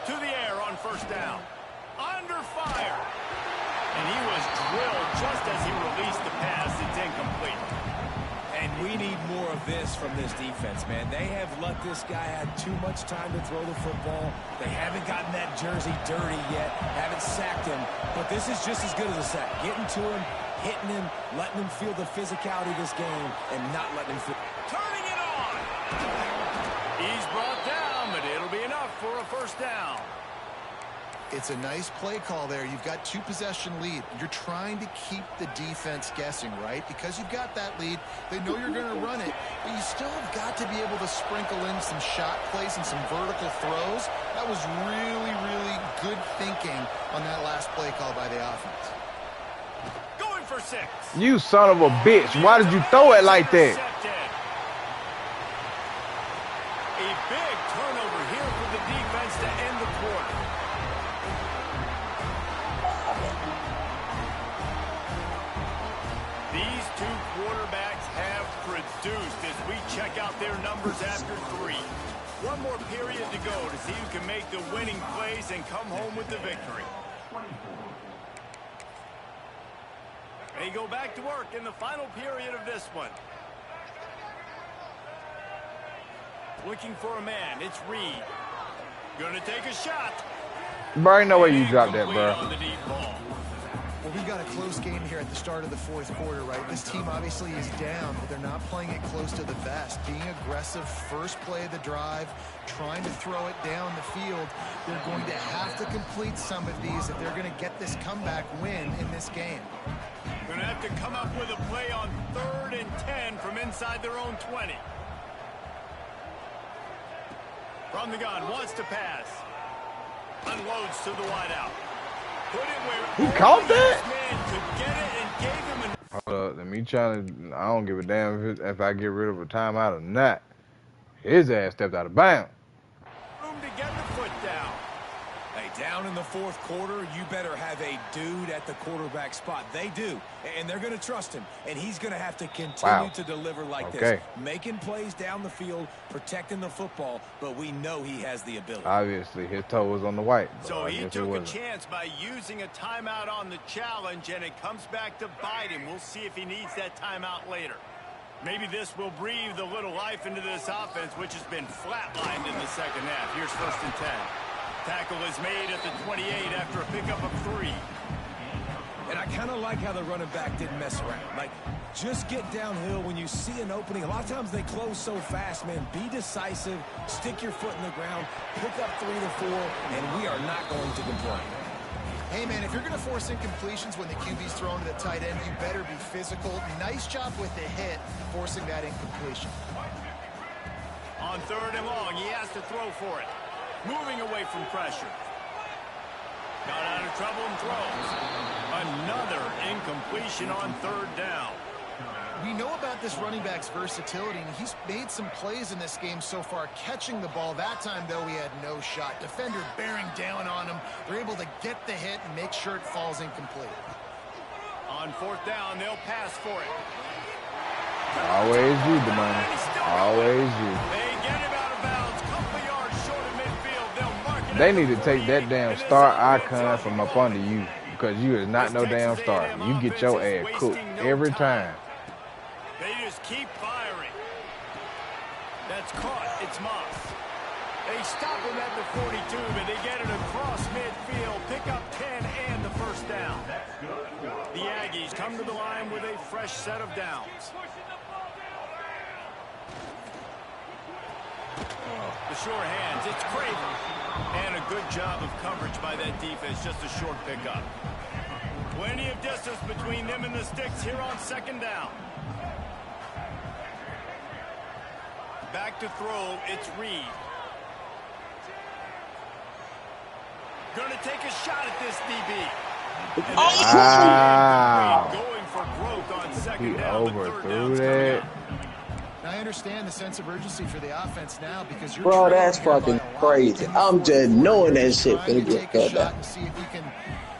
To the air on first down. Under fire. And he was drilled just as he released the pass. It's incomplete. And we need more of this from this defense, man. They have let this guy have too much time to throw the football. They haven't gotten that jersey dirty yet, haven't sacked him. But this is just as good as a sack. Getting to him, hitting him, letting him feel the physicality of this game, and not letting him feel. Turning it on. He's brought down, but it'll be enough for a first down. It's a nice play call there. You've got 2-possession lead. You're trying to keep the defense guessing, right? Because you've got that lead, they know you're going to run it, but you still have got to be able to sprinkle in some shot plays and some vertical throws. That was really, really good thinking on that last play call by the offense. Going for 6. You son of a bitch. Why did you throw it like that? A big turnover here for the defense to end the quarter. These two quarterbacks have produced as we check out their numbers after 3. One more period to go to see who can make the winning plays and come home with the victory. They go back to work in the final period of this one. Looking for a man. It's Reed. Gonna take a shot. Bro, ain't no way you dropped that, bro. Well, we've got a close game here at the start of the fourth quarter, right? This team obviously is down, but they're not playing it close to the vest. Being aggressive, first play of the drive, trying to throw it down the field. They're going to have to complete some of these if they're going to get this comeback win in this game. Gonna have to come up with a play on 3rd and 10 from inside their own 20. From the gun, wants to pass. Unloads to the wideout. Put it where he caught that? Man could get it and gave him Hold up, let me try to. I don't give a damn if I get rid of a timeout or not. His ass stepped out of bounds. Room to get the foot down. Hey, down in the fourth quarter, you better have a dude at the quarterback spot. They do, and they're going to trust him, and he's going to have to continue to deliver like this. Making plays down the field, protecting the football, but we know he has the ability. Obviously, his toe was on the white. So he took a chance by using a timeout on the challenge, and it comes back to bite him. We'll see if he needs that timeout later. Maybe this will breathe a little life into this offense, which has been flatlined in the second half. Here's 1st and 10. Tackle is made at the 28 after a pickup of 3. And I kind of like how the running back didn't mess around. Like, just get downhill when you see an opening. A lot of times they close so fast, man. Be decisive, stick your foot in the ground, pick up 3 to 4, and we are not going to complain. Hey, man, if you're going to force incompletions when the QB's thrown to the tight end, you better be physical. Nice job with the hit, forcing that incompletion. On 3rd and long, he has to throw for it. Moving away from pressure. Got out of trouble and throws. Another incompletion on 3rd down. We know about this running back's versatility, and he's made some plays in this game so far, catching the ball. That time, though, he had no shot. Defender bearing down on him. They're able to get the hit and make sure it falls incomplete. On 4th down, they'll pass for it. Always you, Demani. Always you. They get him out of bounds. Couple yards short of midfield. They'll mark it. They need to take that damn star icon from up under you, because you is not no damn star. You get your ass cooked every time. They just keep firing. That's caught. It's Moss. They stop him at the 42, but they get it across midfield. Pick up 10 and the 1st down. The Aggies come to the line with a fresh set of downs. The sure hands. It's Craven. And a good job of coverage by that defense. Just a short pickup. Plenty of distance between them and the sticks here on 2nd down. Back to throw, it's Reed. Gonna take a shot at this DB. Wow. Going for broke on 2nd He down. overthrew that. I understand the sense of urgency for the offense now because you're Bro, that's fucking crazy. I'm just knowing that shit gonna get cut down. And see if you can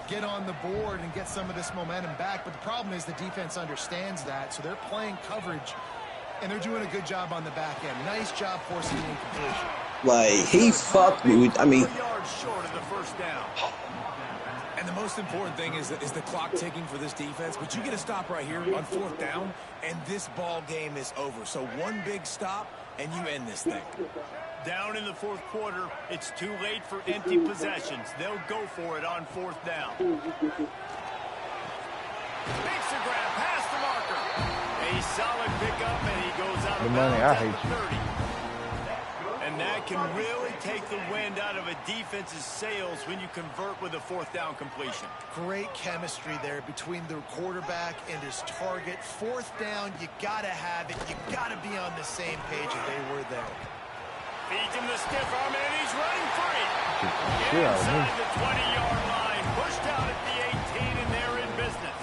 get on the board and get some of this momentum back. But the problem is the defense understands that, so they're playing coverage. And they're doing a good job on the back end. Nice job forcing the incompletion. Like, he fucked me with, I mean. Yards short of the 1st down. And the most important thing is the clock ticking for this defense. But you get a stop right here on 4th down, and this ball game is over. So one big stop, and you end this thing. Down in the 4th quarter, it's too late for empty possessions. They'll go for it on 4th down. Makes a grab past the marker. A solid pickup, and he goes out of bounds I at hate the you. 30. And that can really take the wind out of a defense's sails when you convert with a 4th down completion. Great chemistry there between the quarterback and his target. 4th down, you got to have it. You got to be on the same page if they were there. Feeds him the stiff arm, and he's running free. Yeah, Inside the 20-yard line, pushed out at the 18, and they're in business.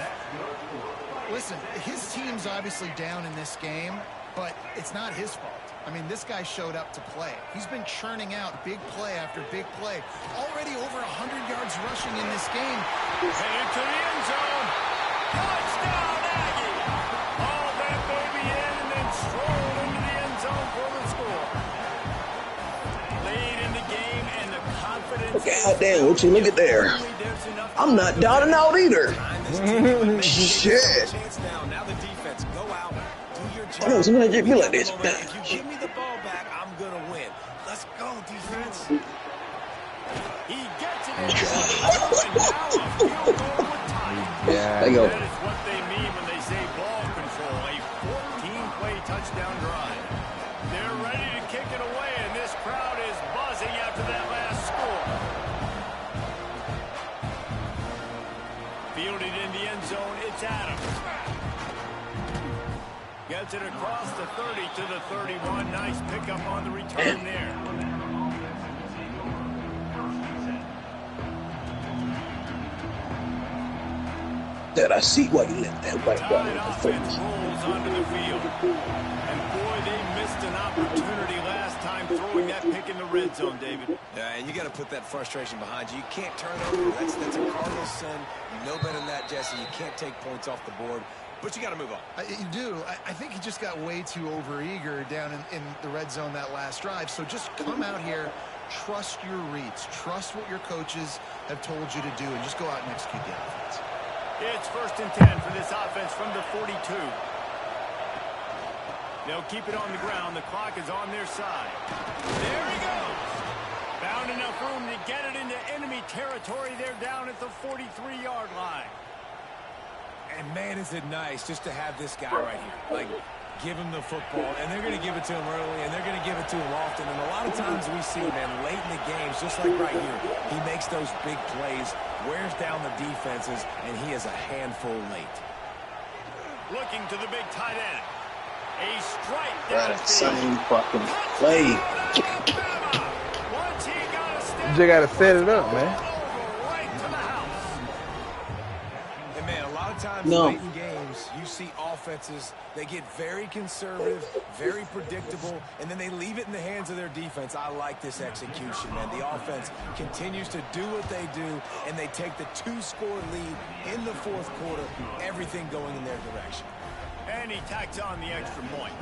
Listen, his team's obviously down in this game, but it's not his fault. I mean, this guy showed up to play. He's been churning out big play after big play. Already over 100 yards rushing in this game. Headed to the end zone. Touchdown, Aggie. All that baby in and then strolled into the end zone for the score. Late in the game and the confidence. God damn, what you look at there? I'm not down and out either. Shit. Now the defense, go out, do your job. I know somebody get me like this. If you give me the ball back, I'm gonna win. Let's go, defense. He gets it in. And now a field goal with time. Yeah. There you go. That is what they mean when they say ball control. A 14-play touchdown drive. They're ready to kick it away, and this crowd is buzzing after that last score. Fielded in the end zone, it's Adams. Gets it across the 30 to the 31. Nice pickup on the return there. Did I see why you let that white guy Tide offense rolls onto the field. And boy, they missed an opportunity last getting that pick in the red zone, David. Yeah, and you got to put that frustration behind you. You can't turn over. That's a cardinal sin. You know better than that, Jesse. You can't take points off the board. But you got to move on. You do. I think he just got way too overeager down in the red zone that last drive. So just come out here, trust your reads, trust what your coaches have told you to do, and just go out and execute the offense. It's 1st and 10 for this offense from the 42. They'll keep it on the ground. The clock is on their side. There he goes. Found enough room to get it into enemy territory. They're down at the 43-yard line. And, man, is it nice just to have this guy right here. Like, give him the football, and they're going to give it to him early, and they're going to give it to him often. And a lot of times we see, man, late in the games, just like right here, he makes those big plays, wears down the defenses, and he is a handful late. Looking to the big tight end. A strike down That same fucking play. Once he got a step, You just gotta set it up, man. right to the house. And, man, a lot of times late in games, you see offenses, they get very conservative, very predictable, and then they leave it in the hands of their defense. I like this execution, man. The offense continues to do what they do, and they take the 2-score lead in the 4th quarter, everything going in their direction. And he tacks on the extra point.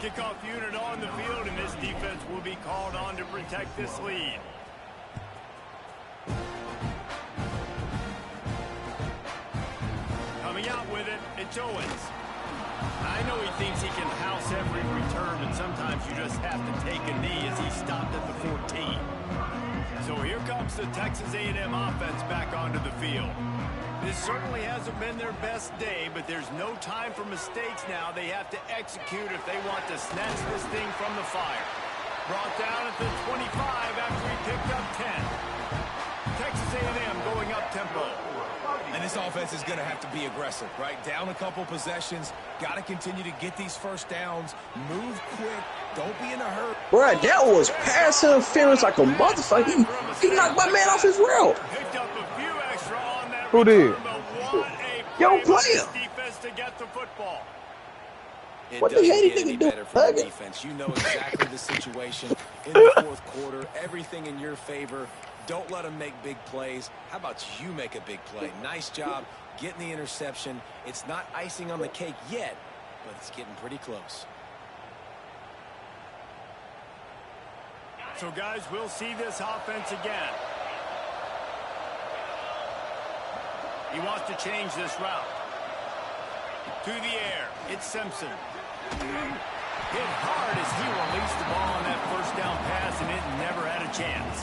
Kickoff unit on the field, and this defense will be called on to protect this lead. Coming out with it, it's Owens. I know he thinks he can house every return, but sometimes you just have to take a knee as he stopped at the 14. So here comes the Texas A&M offense back onto the field. This certainly hasn't been their best day, but there's no time for mistakes now. They have to execute if they want to snatch this thing from the fire. Brought down at the 25 after he picked up 10. Texas A&M going up tempo. And this offense is going to have to be aggressive, right? Down a couple possessions. Got to continue to get these first downs. Move quick. Don't be in a hurry. Bruh, that was pass interference like a motherfucker. He knocked my man off his route. Picked up a few extra on that. Who did? Yo, player. Defense to get the football. What the hell did he do? For the defense. You know exactly the situation in the 4th quarter. Everything in your favor. Don't let them make big plays. How about you make a big play? Nice job getting the interception. It's not icing on the cake yet, but it's getting pretty close. So, guys, we'll see this offense again. He wants to change this route. To the air. It's Simpson. Hit hard as he released the ball on that 1st down pass, and it never had a chance.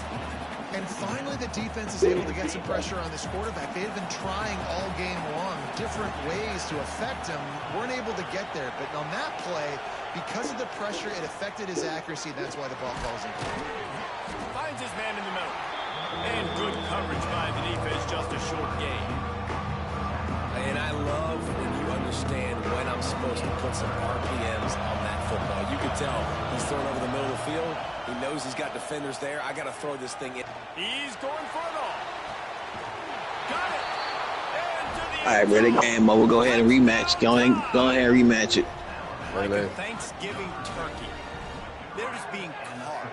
And finally, the defense is able to get some pressure on this quarterback. They had been trying all game long different ways to affect him. Weren't able to get there. But on that play, because of the pressure, it affected his accuracy. That's why the ball falls in. Finds his man in the middle. And good coverage by the defense. Just a short gain. And I love when you understand when I'm supposed to put some RPMs on that football. You can tell he's throwing over the middle of the field. He knows he's got defenders there. I got to throw this thing in. He's going for it all. Got it. All right, bro, the game over. Go ahead and rematch. Go ahead and rematch it. Like a Thanksgiving turkey. They're just being carved.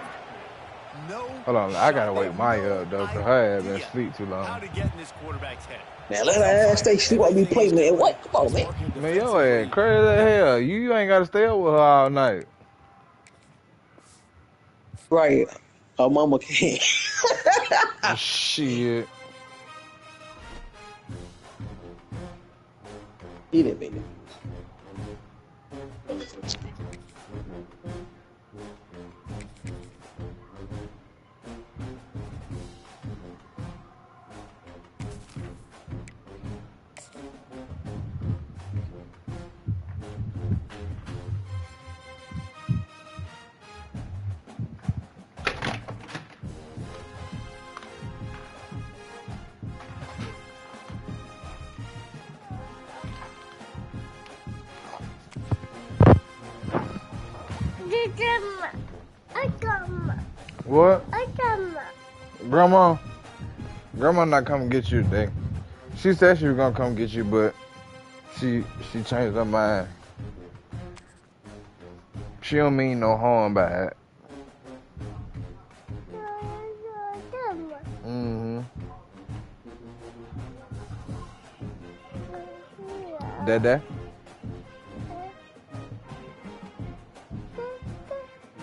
No. Hold on, I gotta wake Maya up though, cause her ass been asleep too How long. to get in this quarterback's head. Man, let her ass stay sleep while we play, man. What? Come on, man. Man, your ass crazy as hell. You ain't gotta stay up with her all night. Right. Her mama can't. Shit. He didn't make it. What? Grandma not coming get you today. She said she was gonna come get you, but She changed her mind. She don't mean no harm by it. Mm-hmm. Dada?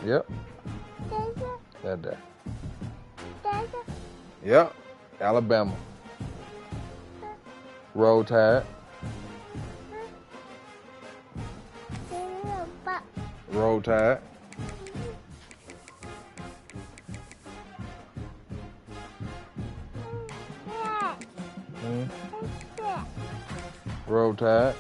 Yep. Dada. Yep. Alabama. Roll Tide. Roll Tide. Roll Tide.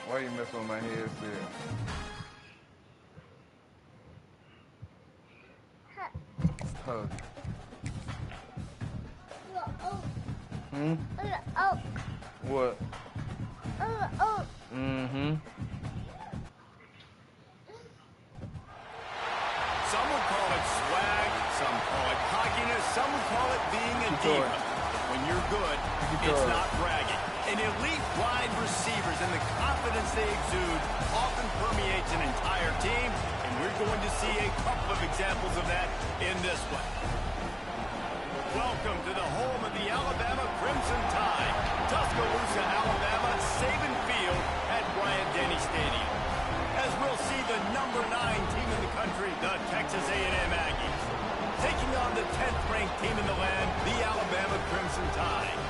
Why you messing with my headset? Huh. Hmm? What? Mm-hmm. Some would call it swag, some call it cockiness, some would call it being a diva. When you're good, it's not bragging. An elite wide receivers and the confidence they exude often permeates an entire team, and we're going to see a couple of examples of that in this one. Welcome to the home of the Alabama Crimson Tide, Tuscaloosa, Alabama, Saban Field at Bryant-Denny Stadium. As we'll see the number 9 team in the country, the Texas A&M Aggies, taking on the 10th-ranked team in the land, the Alabama Crimson Tide.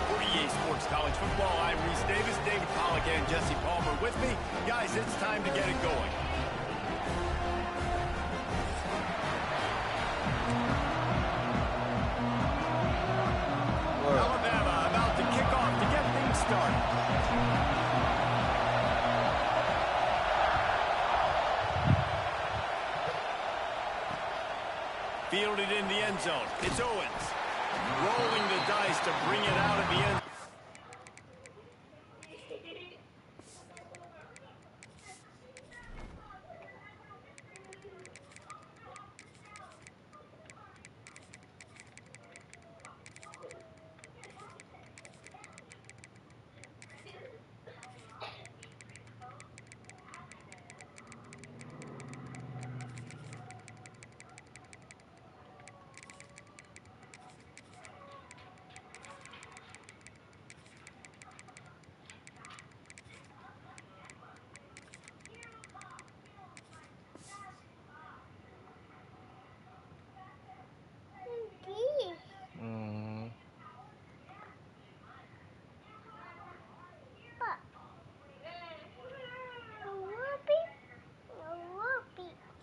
For EA Sports College Football, I'm Reese Davis, David Pollack, and Jesse Palmer with me. Guys, it's time to get it going. Alabama about to kick off to get things started. Fielded in the end zone. It's Owens. Rolling the dice to bring it out of the end.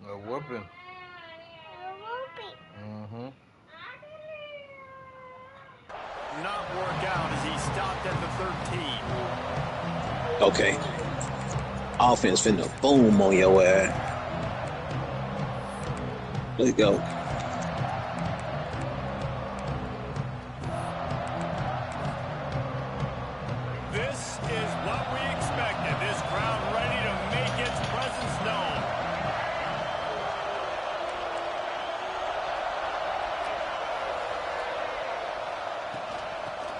A whooping. Mm-hmm. Not work out as he stopped at the 13. Okay. Offense finna boom on your ass. Let's go. This is what we expected. This crowd ready to make its presence known.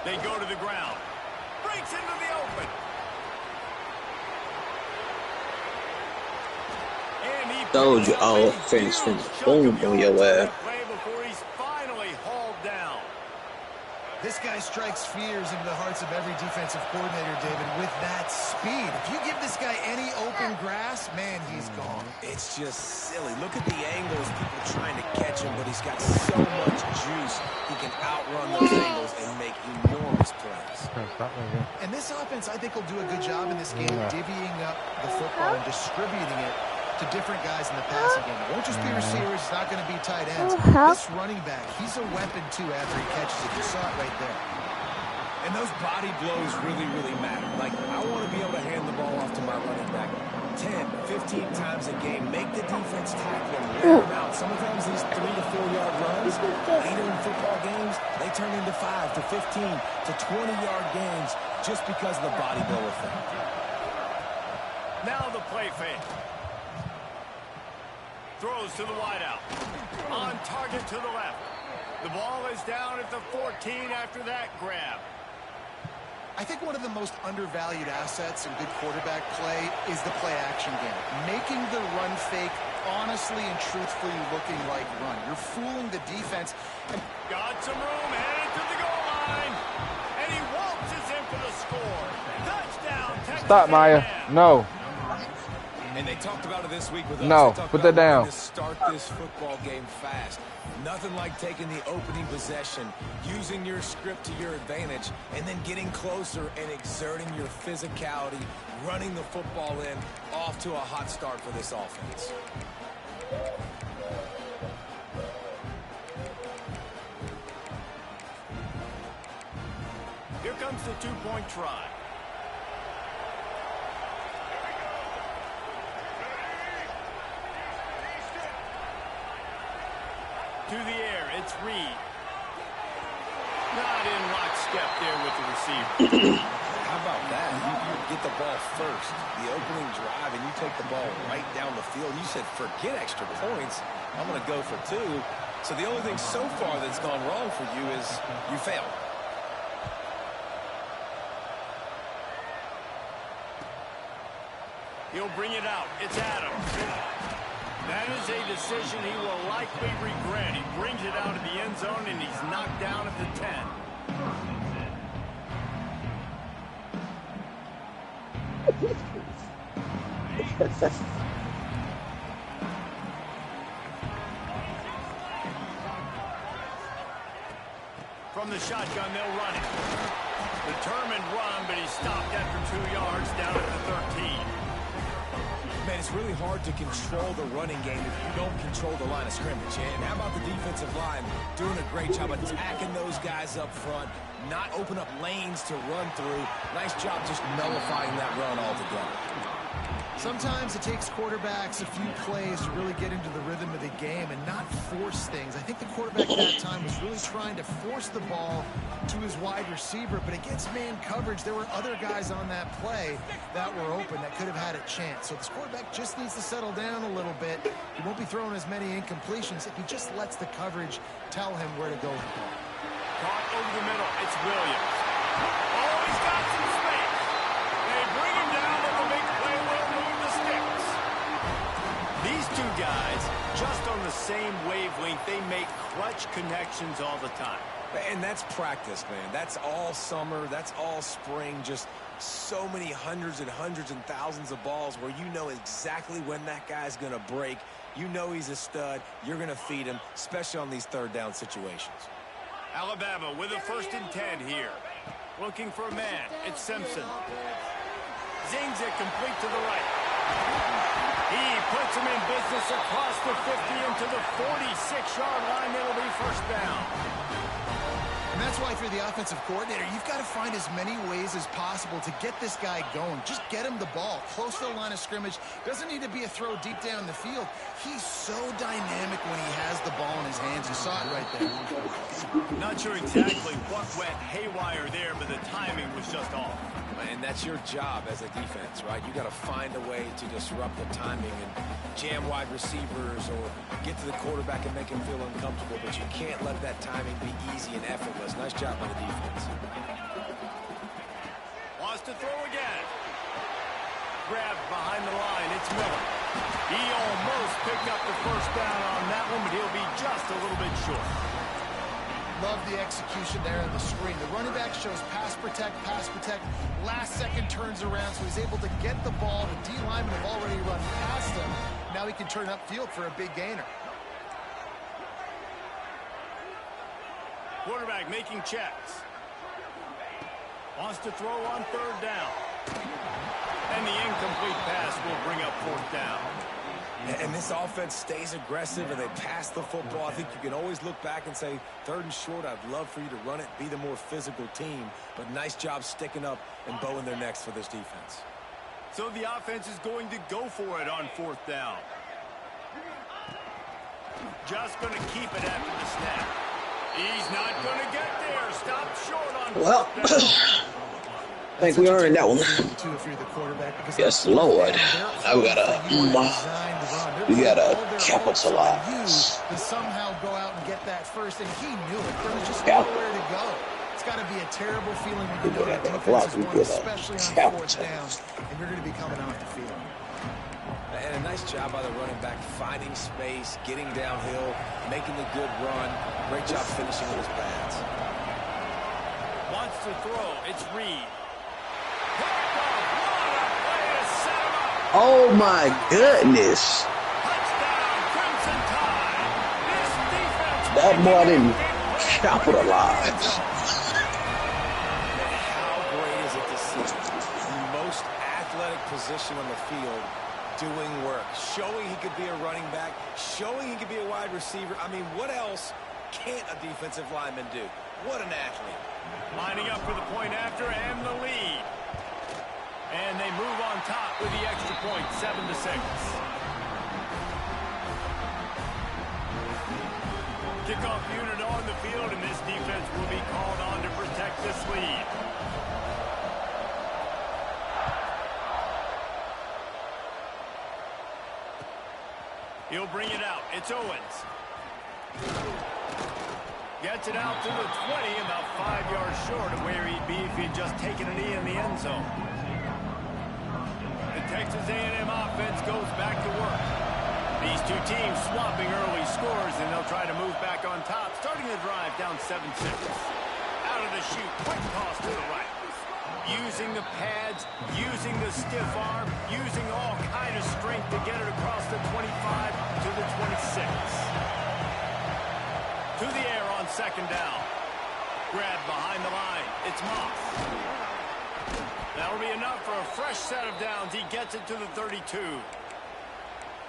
They go to the ground. Breaks into the open. And he Told you offense finna boom on your ass. before he's finally hauled down. This guy strikes fears into the hearts of every defensive coordinator, David, with that speed. If you give this guy any open grass, man, he's gone. It's just silly. Look at the angles, people trying to catch him, but he's got so much juice. He can outrun those angles and make enormous plays. And this offense, I think, will do a good job in this game, divvying up the football and distributing it to different guys in the passing game. It won't just be receivers. It's not going to be tight ends. This running back, he's a weapon, too, after he catches it. You saw it right there. And those body blows really, really matter. Like, I want to be able to hand the ball off to my running back 10, 15 times a game. Make the defense tackle him, wear him out. Sometimes these 3 to 4 yard runs, later in football games, they turn into 5 to 15 to 20-yard gains just because of the body blow effect. Now the play fake. Throws to the wideout. On target to the left. The ball is down at the 14 after that grab. I think one of the most undervalued assets in good quarterback play is the play-action game. Making the run fake honestly and truthfully looking like run. You're fooling the defense. And got some room, headed to the goal line. And he waltzes in for the score. Touchdown, Texas. Stop, Maya. No. And they talked about it this week with us. No, put that down. Start this football game fast. Nothing like taking the opening possession, using your script to your advantage, and then getting closer and exerting your physicality, running the football in, off to a hot start for this offense. Here comes the two-point try. To the air, it's Reed. Not in lockstep there with the receiver. How about that? You get the ball first, the opening drive, and you take the ball right down the field. You said, forget extra points. I'm going to go for 2. So the only thing so far that's gone wrong for you is you failed. He'll bring it out. It's Adams. That is a decision he will likely regret. He brings it out of the end zone, and he's knocked down at the 10. From the shotgun, they'll run it. Determined run, but he's stopped after 2 yards down at the 13. Man, it's really hard to control the running game if you don't control the line of scrimmage. And how about the defensive line doing a great job attacking those guys up front, not open up lanes to run through. Nice job just nullifying that run altogether. sometimes it takes quarterbacks a few plays to really get into the rhythm of the game and not force things. I think the quarterback at that time was really trying to force the ball to his wide receiver, but against man coverage, there were other guys on that play that were open that could have had a chance. So this quarterback just needs to settle down a little bit. He won't be throwing as many incompletions if he just lets the coverage tell him where to go with the ball. Caught over the middle. It's Williams. Oh, he's got some space. They bring him down, but the big play will move the sticks. These two guys, just on the same wavelength, they make clutch connections all the time. And that's practice, man. That's all summer. That's all spring. Just so many hundreds and thousands of balls where you know exactly when that guy's going to break. You know he's a stud. You're going to feed him, especially on these third down situations. Alabama with a 1st and 10 here. Looking for a man. It's Simpson. Zings it complete to the right. He puts him in business across the 50 into the 46-yard line. It'll be 1st down. And that's why, if you're the offensive coordinator, you've got to find as many ways as possible to get this guy going. Just get him the ball close to the line of scrimmage. Doesn't need to be a throw deep down the field. He's so dynamic when he has the ball in his hands. You saw it right there. Not sure exactly what went haywire there, but the timing was just off. And that's your job as a defense, right? You got to find a way to disrupt the timing and jam wide receivers or get to the quarterback and make him feel uncomfortable, but you can't let that timing be easy and effortless. Nice job by the defense. Wants to throw again. Grabbed behind the line. It's Miller. He almost picked up the 1st down on that one, but he'll be just a little bit short. Love the execution there on the screen. The running back shows pass protect. Last second turns around, so he's able to get the ball. The D linemen have already run past him. Now he can turn upfield for a big gainer. Quarterback making checks. Wants to throw on 3rd down. And the incomplete pass will bring up 4th down. And this offense stays aggressive and they pass the football. I think you can always look back and say, 3rd and short, I'd love for you to run it, be the more physical team. But nice job sticking up and bowing their necks for this defense. So the offense is going to go for it on 4th down. Just going to keep it after the snap. He's not going to get there. Stop short on 4th down. I think we earned that one. Yes, Lord. Now we gotta capitalize. To somehow go out and get that first, and he knew it. There was just nowhere to go. It's got to be a terrible feeling when you know the defense is won, especially on 4th down, and you're going to be coming off the field. And a nice job by the running back, finding space, getting downhill, making a good run. Great job finishing with his pads. Wants to throw. It's Reed. Oh my goodness. That boy didn't capitalize. How great is it to see the most athletic position on the field doing work, showing he could be a running back, showing he could be a wide receiver. I mean, what else can't a defensive lineman do? What an athlete. Lining up for the point after and the lead. And they move on top with the extra point, 7-6. Kickoff unit on the field, and this defense will be called on to protect this lead. He'll bring it out. It's Owens. Gets it out to the 20, about 5 yards short of where he'd be if he'd just taken a knee in the end zone. The Texas A&M offense goes back to work. These two teams swapping early scores, and they'll try to move back on top, starting the drive down 7-6. Out of the chute, quick toss to the right. Using the pads, using the stiff arm, using all kind of strength to get it across the 25 to the 26. To the air on 2nd down. Grab behind the line. It's Moss. That'll be enough for a fresh set of downs. He gets it to the 32.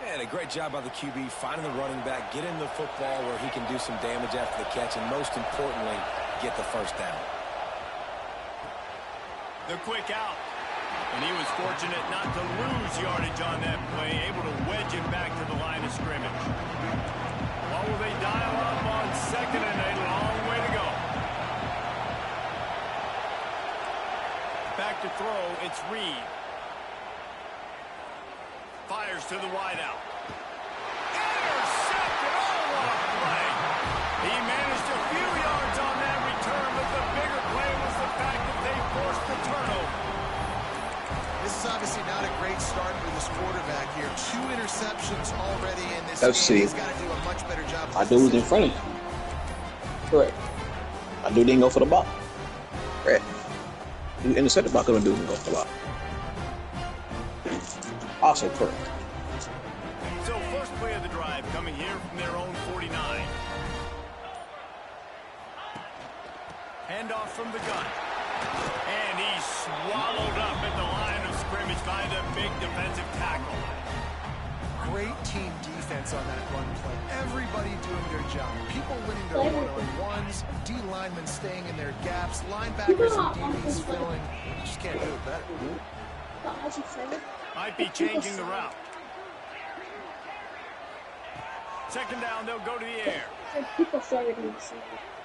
And a great job by the QB, finding the running back, getting the football where he can do some damage after the catch, and most importantly, get the 1st down. The quick out. And he was fortunate not to lose yardage on that play, able to wedge him back to the line of scrimmage. What will they dial up on 2nd and a long way to go? Back to throw, it's Reed. Fires to the wideout. Intercepted! Oh, what a play! He managed a few yards on that return, but the bigger play was the fact that they forced the turnover. This is obviously not a great start for this quarterback here. 2 interceptions already in this Let's game. see. He's got to do a much better job. My dude was in front of him. Correct. My dude didn't go for the ball. Correct. You intercepted the ball, couldn't do it, go for the ball. Also correct. So first play of the drive coming here from their own 49. Handoff from the gun. And he's swallowed up at the line of scrimmage by the big defensive tackle. Great team defense on that run play. Everybody doing their job. People winning their one-on-ones, D linemen staying in their gaps, linebackers and DBs filling. You just can't do it better. Might be changing the route. 2nd down, they'll go to the air.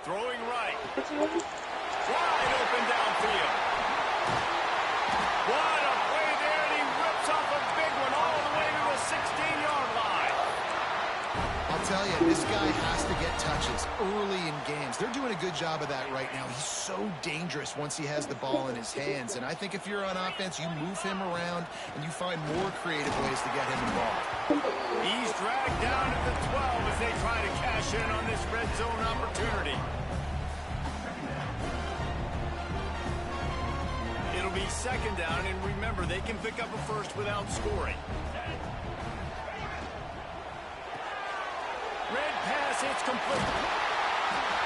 Throwing right. Wide open downfield. What a play there, and he rips off a big one all the way to the 16-yard line. I'll tell you, this guy has to get touches early in games. They're doing a good job of that right now. He's so dangerous once he has the ball in his hands. And I think if you're on offense, you move him around and you find more creative ways to get him involved. He's dragged down at the 12 as they try to cash in on this red zone opportunity. It'll be 2nd down, and remember, they can pick up a first without scoring. Red pass, it's complete.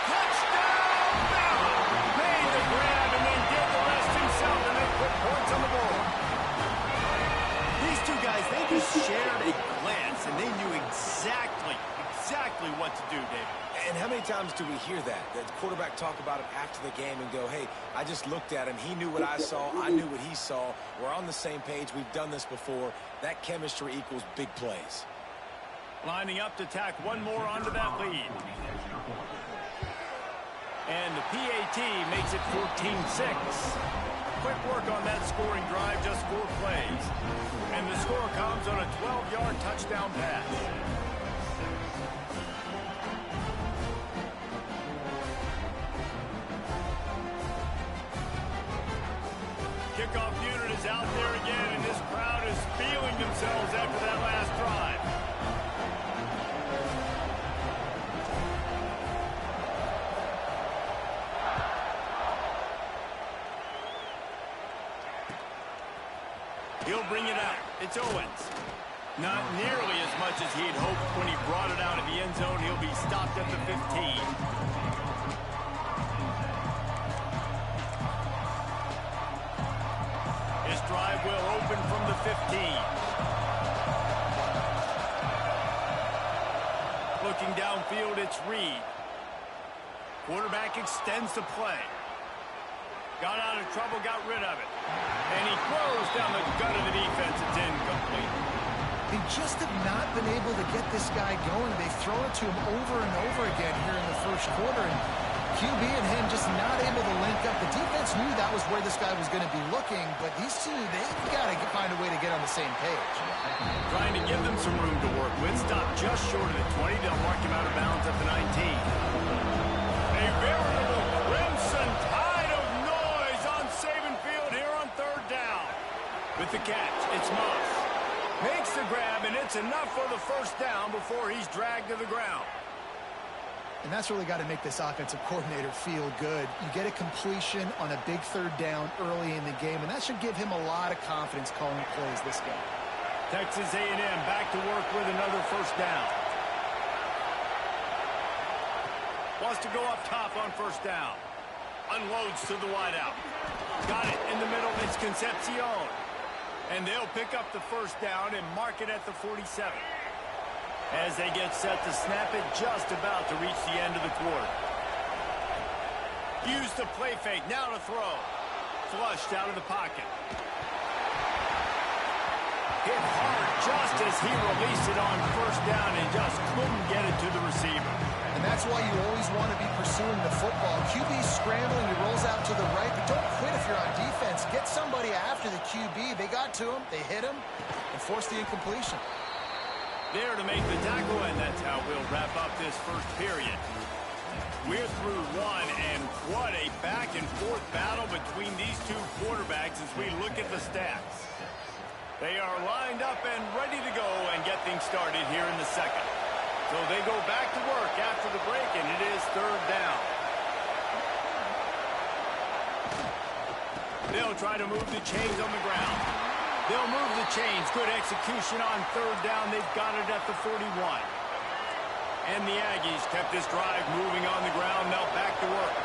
Touchdown! Made the grab and then did the rest himself, and they put points on the board. These two guys, they just shared a glance, and they times do we hear that? The quarterback talk about it after the game and go, hey, I just looked at him. He knew what I saw. I knew what he saw. We're on the same page. We've done this before. That chemistry equals big plays. Lining up to tack one more onto that lead. And the PAT makes it 14-6. Quick work on that scoring drive, just 4 plays. And the score comes on a 12-yard touchdown pass. Kickoff unit is out there again, and this crowd is feeling themselves after that last drive. He'll bring it out. It's Owens. Not nearly as much as he'd hoped when he brought it out of the end zone. He'll be stopped at the 15. His drive will open from the 15. Looking downfield, it's Reed. Quarterback extends the play. Got out of trouble, got rid of it. And he throws down the gut of the defense. It's incomplete. They just have not been able to get this guy going. They've thrown it to him over and over again here in the first quarter. And QB and him just not able to link up. The defense knew that was where this guy was going to be looking, but these two, they've got to find a way to get on the same page. Trying to give them some room to work with. Stop just short of the 20. They'll mark him out of bounds at the 19. A veritable crimson tide of noise on Saban Field here on third down. With the catch, it's Moss. Makes the grab, and it's enough for the first down before he's dragged to the ground. And that's really got to make this offensive coordinator feel good. You get a completion on a big third down early in the game, and that should give him a lot of confidence calling plays this game. Texas A&M back to work with another first down. Wants to go up top on first down. Unloads to the wideout. Got it in the middle. It's Concepcion. And they'll pick up the first down and mark it at the 47. As they get set to snap it, just about to reach the end of the quarter. Use the play fake, now to throw. Flushed out of the pocket. Hit hard just as he released it on first down and just couldn't get it to the receiver. And that's why you always want to be pursuing the football. QB's scrambling, he rolls out to the right, but don't quit if you're on defense. Get somebody after the QB. They got to him, they hit him, and forced the incompletion. There to make the tackle, and that's how we'll wrap up this first period. We're through one, and what a back-and-forth battle between these two quarterbacks as we look at the stats. They are lined up and ready to go and get things started here in the second. So they go back to work after the break, and it is third down. They'll try to move the chains on the ground. They'll move the chains. Good execution on third down. They've got it at the 41. And the Aggies kept this drive moving on the ground. Now back to work.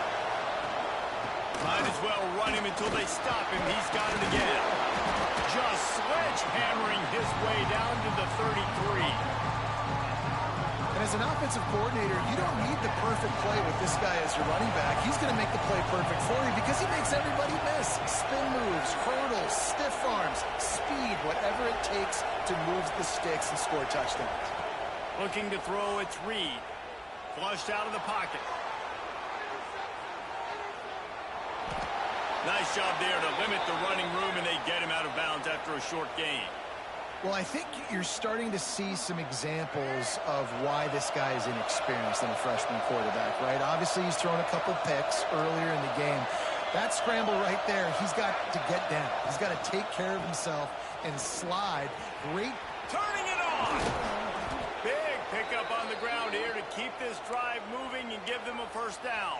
Might as well run him until they stop him. He's got it again. Just sledgehammering his way down to the 33. And as an offensive coordinator, you don't need the perfect play with this guy as your running back. He's going to make the play perfect for you because he makes everybody miss. Spin moves, hurdles, stiff arms, speed, whatever it takes to move the sticks and score touchdowns. Looking to throw, it's Reed. Flushed out of the pocket. Nice job there to limit the running room, and they get him out of bounds after a short gain. Well, I think you're starting to see some examples of why this guy is inexperienced in a freshman quarterback, right? Obviously, he's thrown a couple picks earlier in the game. That scramble right there, he's got to get down. He's got to take care of himself and slide. Great. Turning it on. Big pickup on the ground here to keep this drive moving and give them a first down.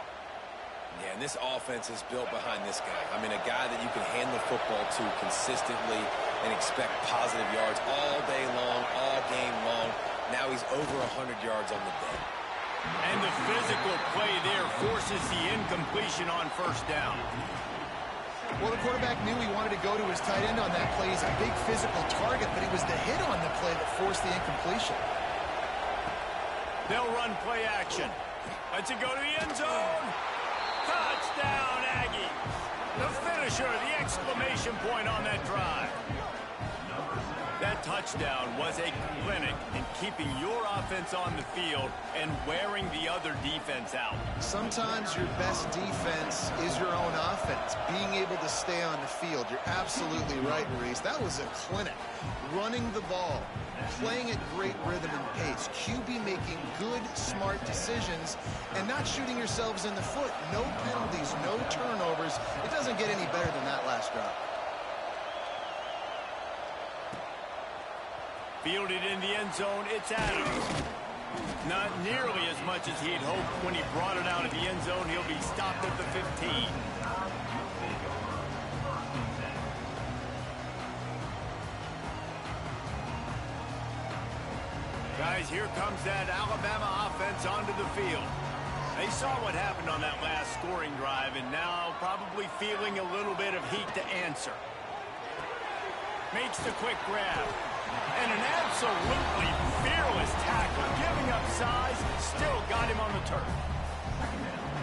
Yeah, and this offense is built behind this guy. I mean, a guy that you can hand the football to consistently and expect positive yards all day long, all game long. Now he's over 100 yards on the day. And the physical play there forces the incompletion on first down. Well, the quarterback knew he wanted to go to his tight end on that play. He's a big physical target, but it was the hit on the play that forced the incompletion. They'll run play action. Lets it go to the end zone. Touchdown, Aggies. The finisher, the exclamation point on that drive. That touchdown was a clinic in keeping your offense on the field and wearing the other defense out. Sometimes your best defense is your own offense, being able to stay on the field. You're absolutely right, Maurice. That was a clinic. Running the ball, playing at great rhythm and pace, QB making good, smart decisions, and not shooting yourselves in the foot. No penalties, no turnovers. It doesn't get any better than that last drive. Fielded in the end zone, it's Adams. Not nearly as much as he'd hoped when he brought it out of the end zone. He'll be stopped at the 15. Guys, here comes that Alabama offense onto the field. They saw what happened on that last scoring drive, and now probably feeling a little bit of heat to answer. Makes the quick grab. And an absolutely fearless tackle, giving up size, still got him on the turf.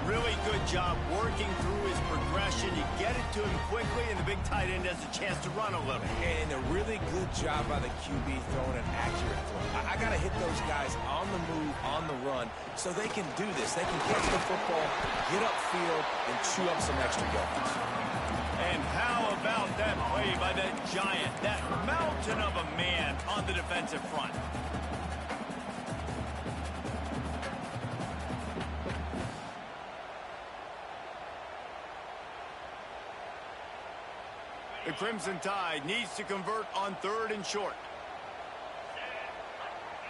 Really good job working through his progression. You get it to him quickly, and the big tight end has a chance to run a little. And a really good job by the QB throwing an accurate throw. I got to hit those guys on the move, on the run, so they can do this. They can catch the football, get upfield, and chew up some extra yards. And how about that play by that giant, that mountain of a man on the defensive front? The Crimson Tide needs to convert on 3rd and short.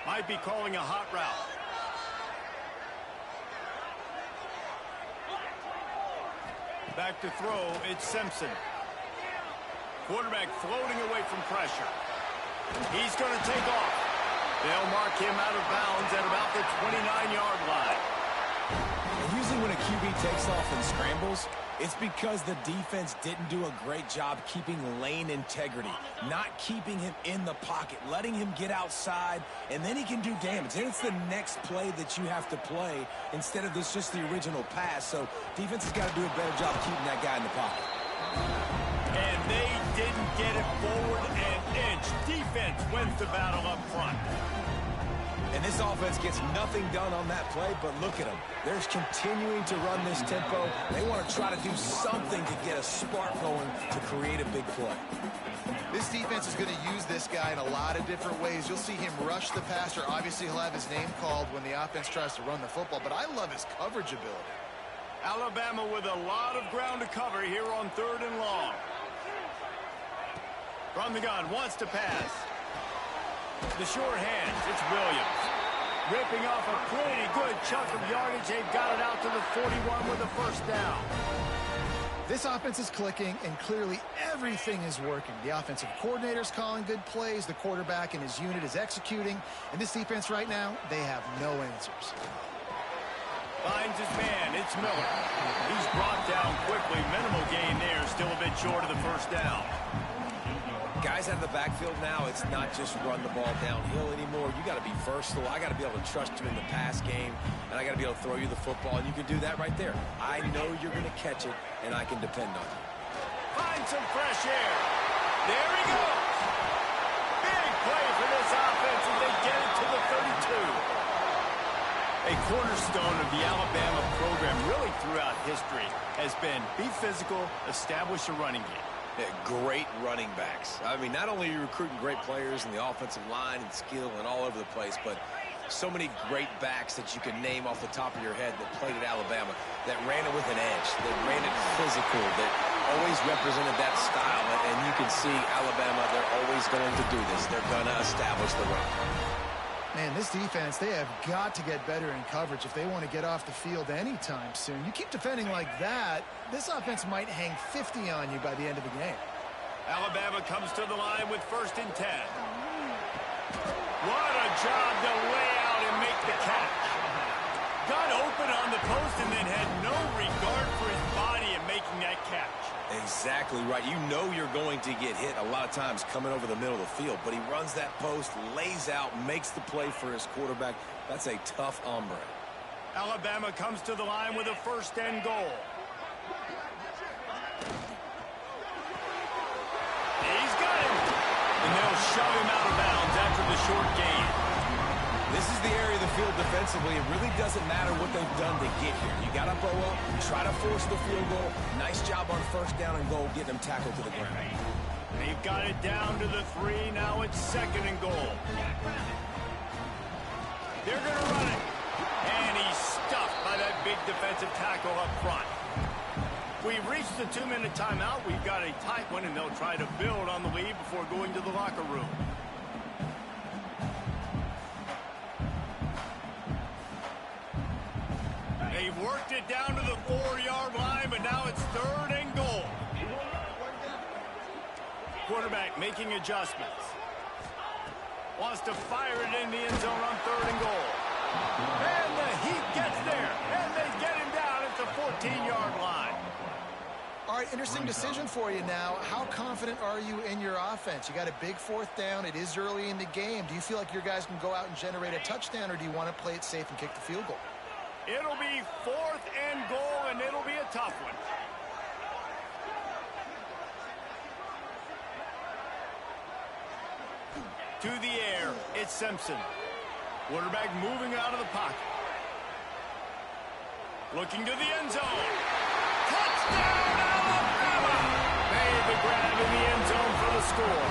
Might be calling a hot route. Back to throw, it's Simpson. Quarterback floating away from pressure. He's going to take off. They'll mark him out of bounds at about the 29-yard line. And usually when a QB takes off and scrambles, it's because the defense didn't do a great job keeping lane integrity, not keeping him in the pocket, letting him get outside, and then he can do damage. And it's the next play that you have to play instead of this just the original pass. So defense has got to do a better job keeping that guy in the pocket. And they didn't get it forward an inch. Defense wins the battle up front. And this offense gets nothing done on that play, but look at them. They're continuing to run this tempo. They want to try to do something to get a spark going to create a big play. This defense is going to use this guy in a lot of different ways. You'll see him rush the passer. Obviously, he'll have his name called when the offense tries to run the football, but I love his coverage ability. Alabama with a lot of ground to cover here on 3rd and long. From the gun, wants to pass. The short hands, it's Williams. Ripping off a pretty good chunk of yardage. They've got it out to the 41 with a first down. This offense is clicking, and clearly everything is working. The offensive coordinator's calling good plays. The quarterback and his unit is executing. And this defense right now, they have no answers. Finds his man. It's Miller. He's brought down quickly. Minimal gain there. Still a bit short of the first down. Guys out of the backfield now, it's not just run the ball downhill anymore. You got to be versatile. I got to be able to trust you in the pass game, and I got to be able to throw you the football, and you can do that right there. I know you're going to catch it, and I can depend on you. Find some fresh air. There he goes. Big play for this offense as they get it to the 32. A cornerstone of the Alabama program really throughout history has been be physical, establish a running game. Yeah, great running backs. I mean, not only are you recruiting great players in the offensive line and skill and all over the place, but so many great backs that you can name off the top of your head that played at Alabama, that ran it with an edge, that ran it physical, that always represented that style. And you can see Alabama, they're always going to do this. They're going to establish the run. Man, this defense, they have got to get better in coverage if they want to get off the field anytime soon. You keep defending like that, this offense might hang 50 on you by the end of the game. Alabama comes to the line with 1st and 10. What a job to lay out and make the catch. Got open on the post and then had no regard for his body in making that catch. Exactly right. You know you're going to get hit a lot of times coming over the middle of the field, but he runs that post, lays out, makes the play for his quarterback. That's a tough hombre. Alabama comes to the line with a 1st and goal. He's got him. And they'll shove him out of bounds after the short gain. This is the area of the field defensively. It really doesn't matter what they've done to get here. You got to bow up, try to force the field goal. Nice job on 1st down and goal, getting them tackled to the ground. They've got it down to the 3. Now it's 2nd and goal. They're going to run it. And he's stuffed by that big defensive tackle up front. We've reached the 2-minute timeout. We've got a tight one, and they'll try to build on the lead before going to the locker room. They've worked it down to the 4-yard line, but now it's 3rd and goal. Quarterback making adjustments. Wants to fire it in the end zone on 3rd and goal. And the Heat gets there, and they get him down at the 14-yard line. All right, interesting decision for you now. How confident are you in your offense? You got a big 4th down. It is early in the game. Do you feel like your guys can go out and generate a touchdown, or do you want to play it safe and kick the field goal? It'll be 4th and goal, and it'll be a tough one. To the air, it's Simpson. Quarterback moving out of the pocket. Looking to the end zone. Touchdown, Alabama! Made the grab in the end zone for the score.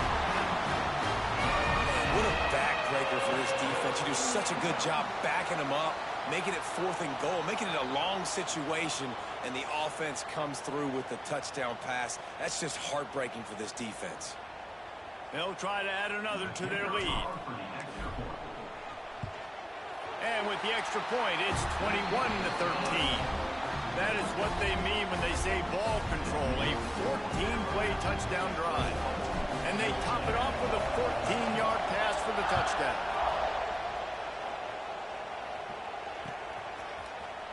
What a backbreaker for this defense. You do such a good job backing them up, making it 4th and goal, making it a long situation, and the offense comes through with the touchdown pass. That's just heartbreaking for this defense. They'll try to add another to their lead. And with the extra point, it's 21-13. That is what they mean when they say ball control, a 14-play touchdown drive. And they top it off with a 14-yard pass for the touchdown.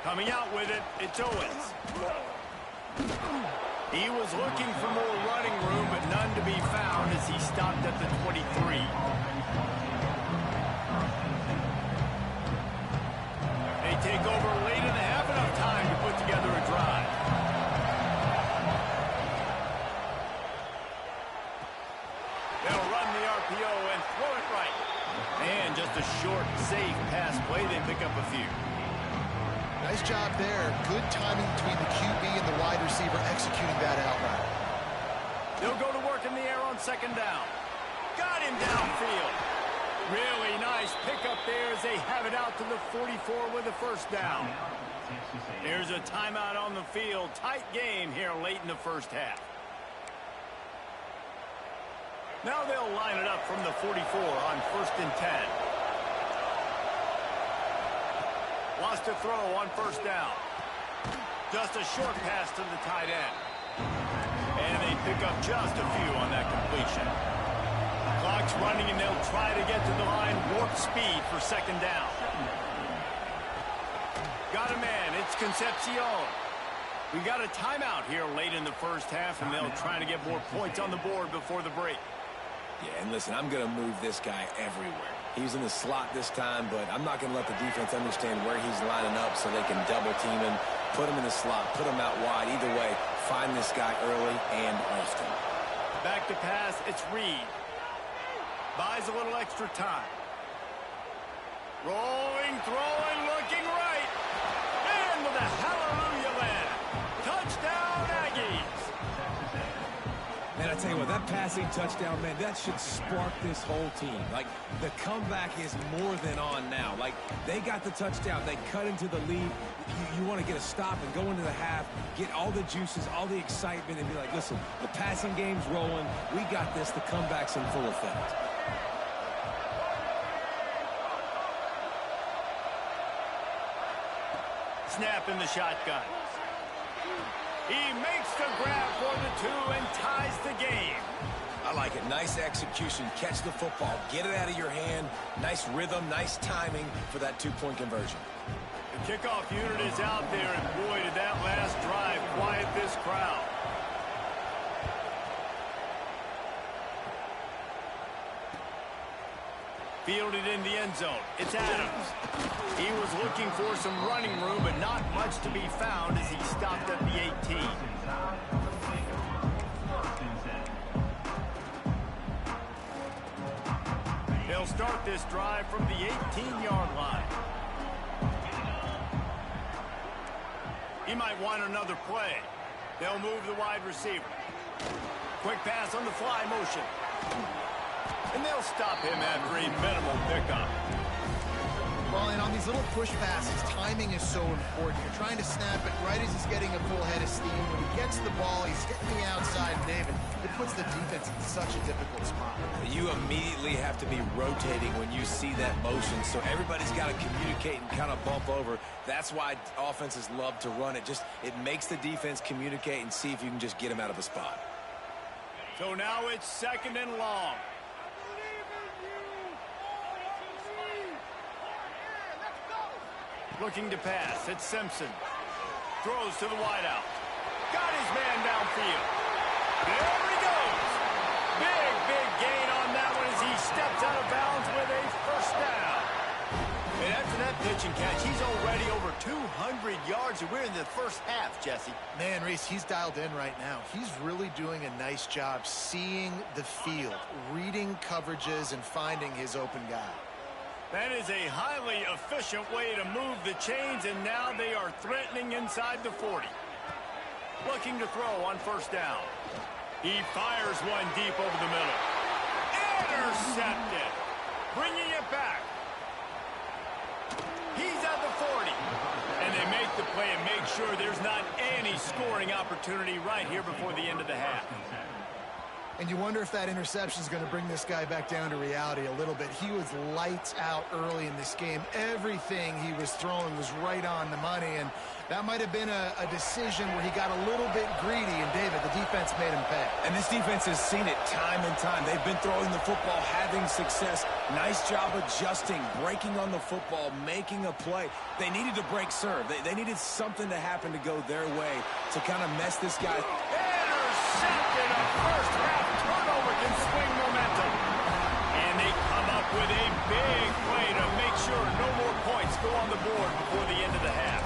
Coming out with it, it's Owens. He was looking for more running room, but none to be found as he stopped at the 23. They take over late and have enough time to put together a drive. They'll run the RPO and throw it right. And just a short, safe pass play. They pick up a few. Nice job there. Good timing between the QB and the wide receiver executing that outright. They'll go to work in the air on 2nd down. Got him downfield. Really nice pickup there as they have it out to the 44 with a 1st down. There's a timeout on the field. Tight game here late in the 1st half. Now they'll line it up from the 44 on 1st and 10. Wants to throw on 1st down. Just a short pass to the tight end. And they pick up just a few on that completion. Clock's running, and they'll try to get to the line. Warp speed for 2nd down. Got a man. It's Concepcion. We got a timeout here late in the 1st half, and they'll try to get more points on the board before the break. Yeah, and listen, I'm going to move this guy everywhere. He's in the slot this time, but I'm not going to let the defense understand where he's lining up so they can double team him, put him in the slot, put him out wide. Either way, find this guy early and often. Back to pass, it's Reed. Buys a little extra time. Rolling, throwing, looking right. And with a hallelujah land. Touchdown, Aggies. Man, I tell you what, that passing touchdown, man, that should spark this whole team. Like, the comeback is more than on now. Like, they got the touchdown. They cut into the lead. You want to get a stop and go into the half, get all the juices, all the excitement, and be like, listen, the passing game's rolling. We got this. The comeback's in full effect. Snap in the shotgun. He makes the grab for the 2 and ties the game. I like it. Nice execution. Catch the football. Get it out of your hand. Nice rhythm, nice timing for that 2-point conversion. The kickoff unit is out there, and boy, did that last drive quiet this crowd. Fielded in the end zone. It's Adams. He was looking for some running room, but not much to be found as he stopped at the 18. They'll start this drive from the 18-yard line. He might want another play. They'll move the wide receiver. Quick pass on the fly motion. And they'll stop him after a minimal pickup. Well, and on these little push passes, timing is so important. You're trying to snap it right as he's getting a full head of steam. When he gets the ball, he's getting the outside, David. It puts the defense in such a difficult spot. You immediately have to be rotating when you see that motion, so everybody's got to communicate and kind of bump over. That's why offenses love to run it. It makes the defense communicate and see if you can just get him out of a spot. So now it's 2nd and long. Looking to pass. It's Simpson. Throws to the wideout. Got his man downfield. There he goes. Big gain on that one as he steps out of bounds with a first down. And after that pitch and catch, he's already over 200 yards, and we're in the first half, Jesse. Man, Reese, he's dialed in right now. He's really doing a nice job seeing the field, reading coverages, and finding his open guy. That is a highly efficient way to move the chains, and now they are threatening inside the 40. Looking to throw on first down. He fires one deep over the middle. Intercepted. Bringing it back. He's at the 40. And they make the play and make sure there's not any scoring opportunity right here before the end of the half. And you wonder if that interception is going to bring this guy back down to reality a little bit. He was lights out early in this game. Everything he was throwing was right on the money, and that might have been a decision where he got a little bit greedy, and David, the defense made him pay. And this defense has seen it time and time. They've been throwing the football, having success. Nice job adjusting, breaking on the football, making a play. They needed to break serve. They needed something to happen to go their way to kind of mess this guy. Intercepted. A first half turnover can swing momentum. And they come up with a big play to make sure no more points go on the board before the end of the half.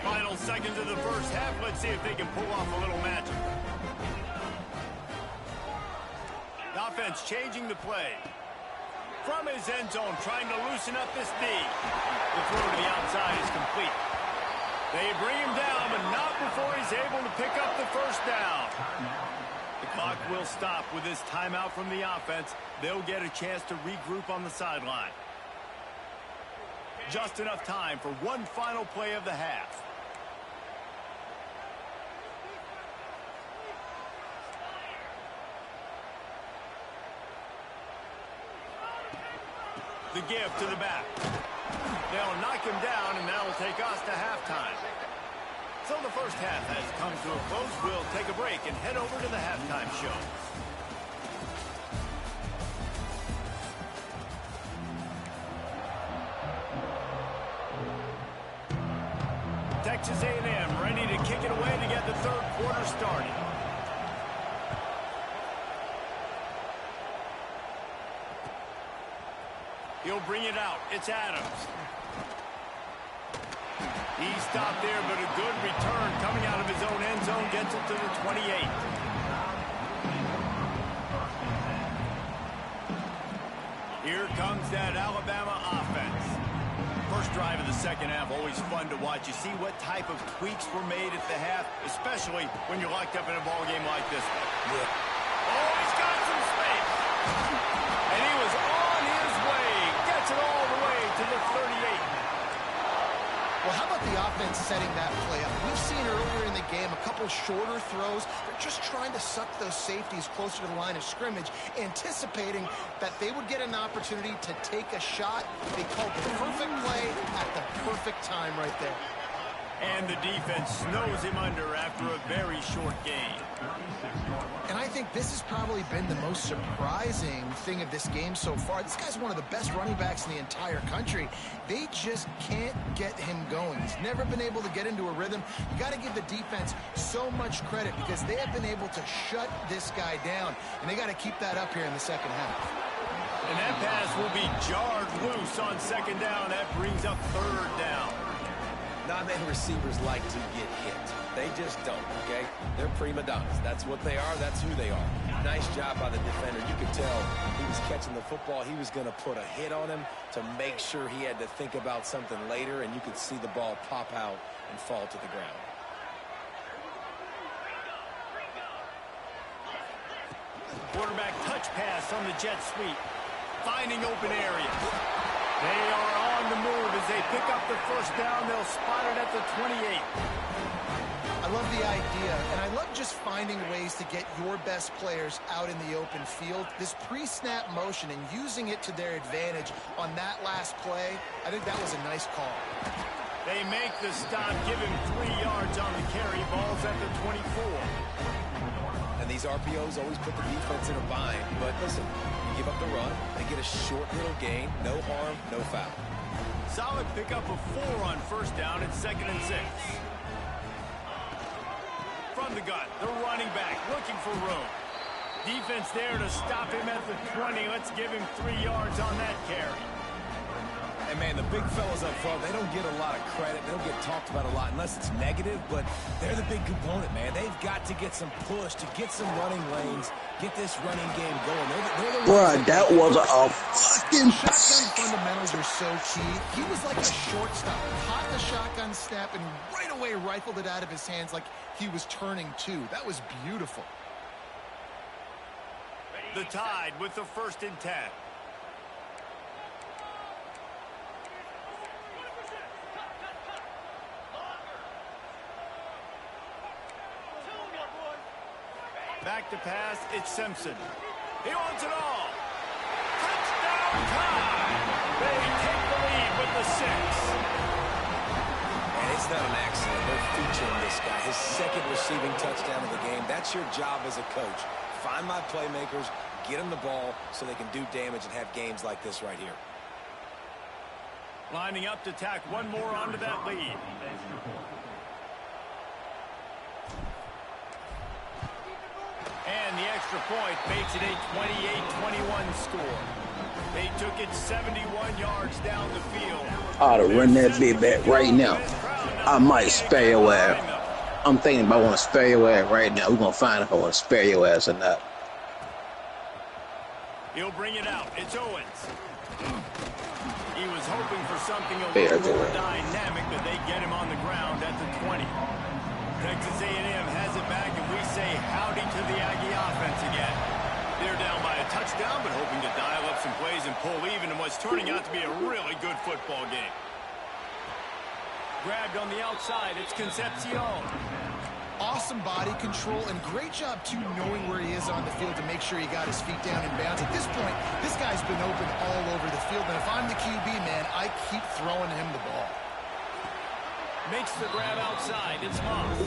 Final seconds of the first half. Let's see if they can pull off a little magic. Offense changing the play. From his end zone, trying to loosen up this D. The throw to the outside is complete. They bring him down, but not before he's able to pick up the first down. The clock will stop with this timeout from the offense. They'll get a chance to regroup on the sideline. Just enough time for one final play of the half. The give to the back. They'll knock him down, and that'll take us to halftime. So the first half has come to a close. We'll take a break and head over to the halftime show. Texas A&M ready to kick it away to get the third quarter started. He'll bring it out. It's Adams. He stopped there, but a good return coming out of his own end zone gets it to the 28. Here comes that Alabama offense. First drive of the second half, always fun to watch. You see what type of tweaks were made at the half, especially when you're locked up in a ball game like this one. Yeah. Oh, he's got some space. And he was on his way. Gets it all the way to the 38. Well, how about the offense setting that play up? We've seen earlier in the game a couple shorter throws. They're just trying to suck those safeties closer to the line of scrimmage, anticipating that they would get an opportunity to take a shot. They called the perfect play at the perfect time right there. And the defense snows him under after a very short game. And I think this has probably been the most surprising thing of this game so far. This guy's one of the best running backs in the entire country. They just can't get him going. He's never been able to get into a rhythm. You got to give the defense so much credit because they have been able to shut this guy down, and they got to keep that up here in the second half. And that pass will be jarred loose on second down. That brings up third down. Not many receivers like to get hit. They just don't, okay? They're prima donnas. That's what they are. That's who they are. Nice job by the defender. You could tell he was catching the football. He was going to put a hit on him to make sure he had to think about something later, and you could see the ball pop out and fall to the ground. Quarterback touch pass on the jet sweep. Finding open areas. They are on the move as they pick up the first down. They'll spot it at the 28. I love the idea, and I love just finding ways to get your best players out in the open field. This pre-snap motion and using it to their advantage on that last play, I think that was a nice call. They make the stop, give him 3 yards on the carry. Ball's at the 24. And these RPOs always put the defense in a bind. But listen, you give up the run, they get a short little gain, no harm, no foul. Solid pickup of 4 on first down. It's 2nd and 6. From the gun, the running back looking for room. Defense there to stop him at the 20. Let's give him 3 yards on that carry. And, man, the big fellas up front, they don't get a lot of credit. They don't get talked about a lot unless it's negative, but they're the big component, man. They've got to get some push, to get some running lanes, get this running game going. Bruh, that was a fucking... Shotgun fundamentals are so key. He was like a shortstop. Caught the shotgun snap and right away rifled it out of his hands like he was turning two. That was beautiful. The Tide with the 1st and 10. Back to pass, it's Simpson. He wants it all. Touchdown time! They take the lead with the 6. And it's not an accident. They're featuring this guy. His 2nd receiving touchdown of the game. That's your job as a coach. Find my playmakers, get them the ball so they can do damage and have games like this right here. Lining up to tack one more onto that lead. And the extra point makes it a 28-21 score. They took it 71 yards down the field. I ought to run that bit back right now. I might spare your ass. I'm thinking about want to spare your ass right now. We're going to find if I want to spare your ass or not. He'll bring it out. It's Owens. He was hoping for something a little more dynamic, but they get him on the ground at the 20. Texas A&M has it back, and we say howdy to the Aggie offense again. They're down by a touchdown, but hoping to dial up some plays and pull even in what's turning out to be a really good football game. Grabbed on the outside, it's Concepcion. Awesome body control and great job, too, knowing where he is on the field to make sure he got his feet down in bounds. At this point, this guy's been open all over the field, and if I'm the QB, man, I keep throwing him the ball. Makes the grab outside. It's Moss. The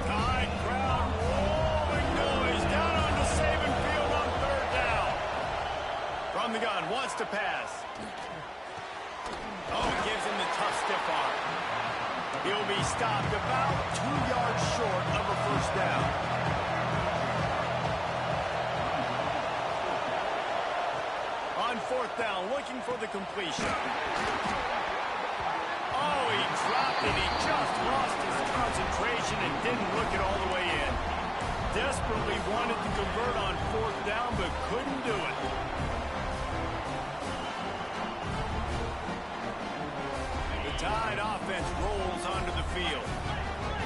Tide crowd rolling noise down onto Saban Field on 3rd down. From the gun, wants to pass. Oh, gives him the tough stiff arm. He'll be stopped about 2 yards short of a first down. On 4th down, looking for the completion. Oh, he dropped it. He just lost his concentration and didn't look it all the way in. Desperately wanted to convert on 4th down, but couldn't do it. The Tide offense rolls onto the field.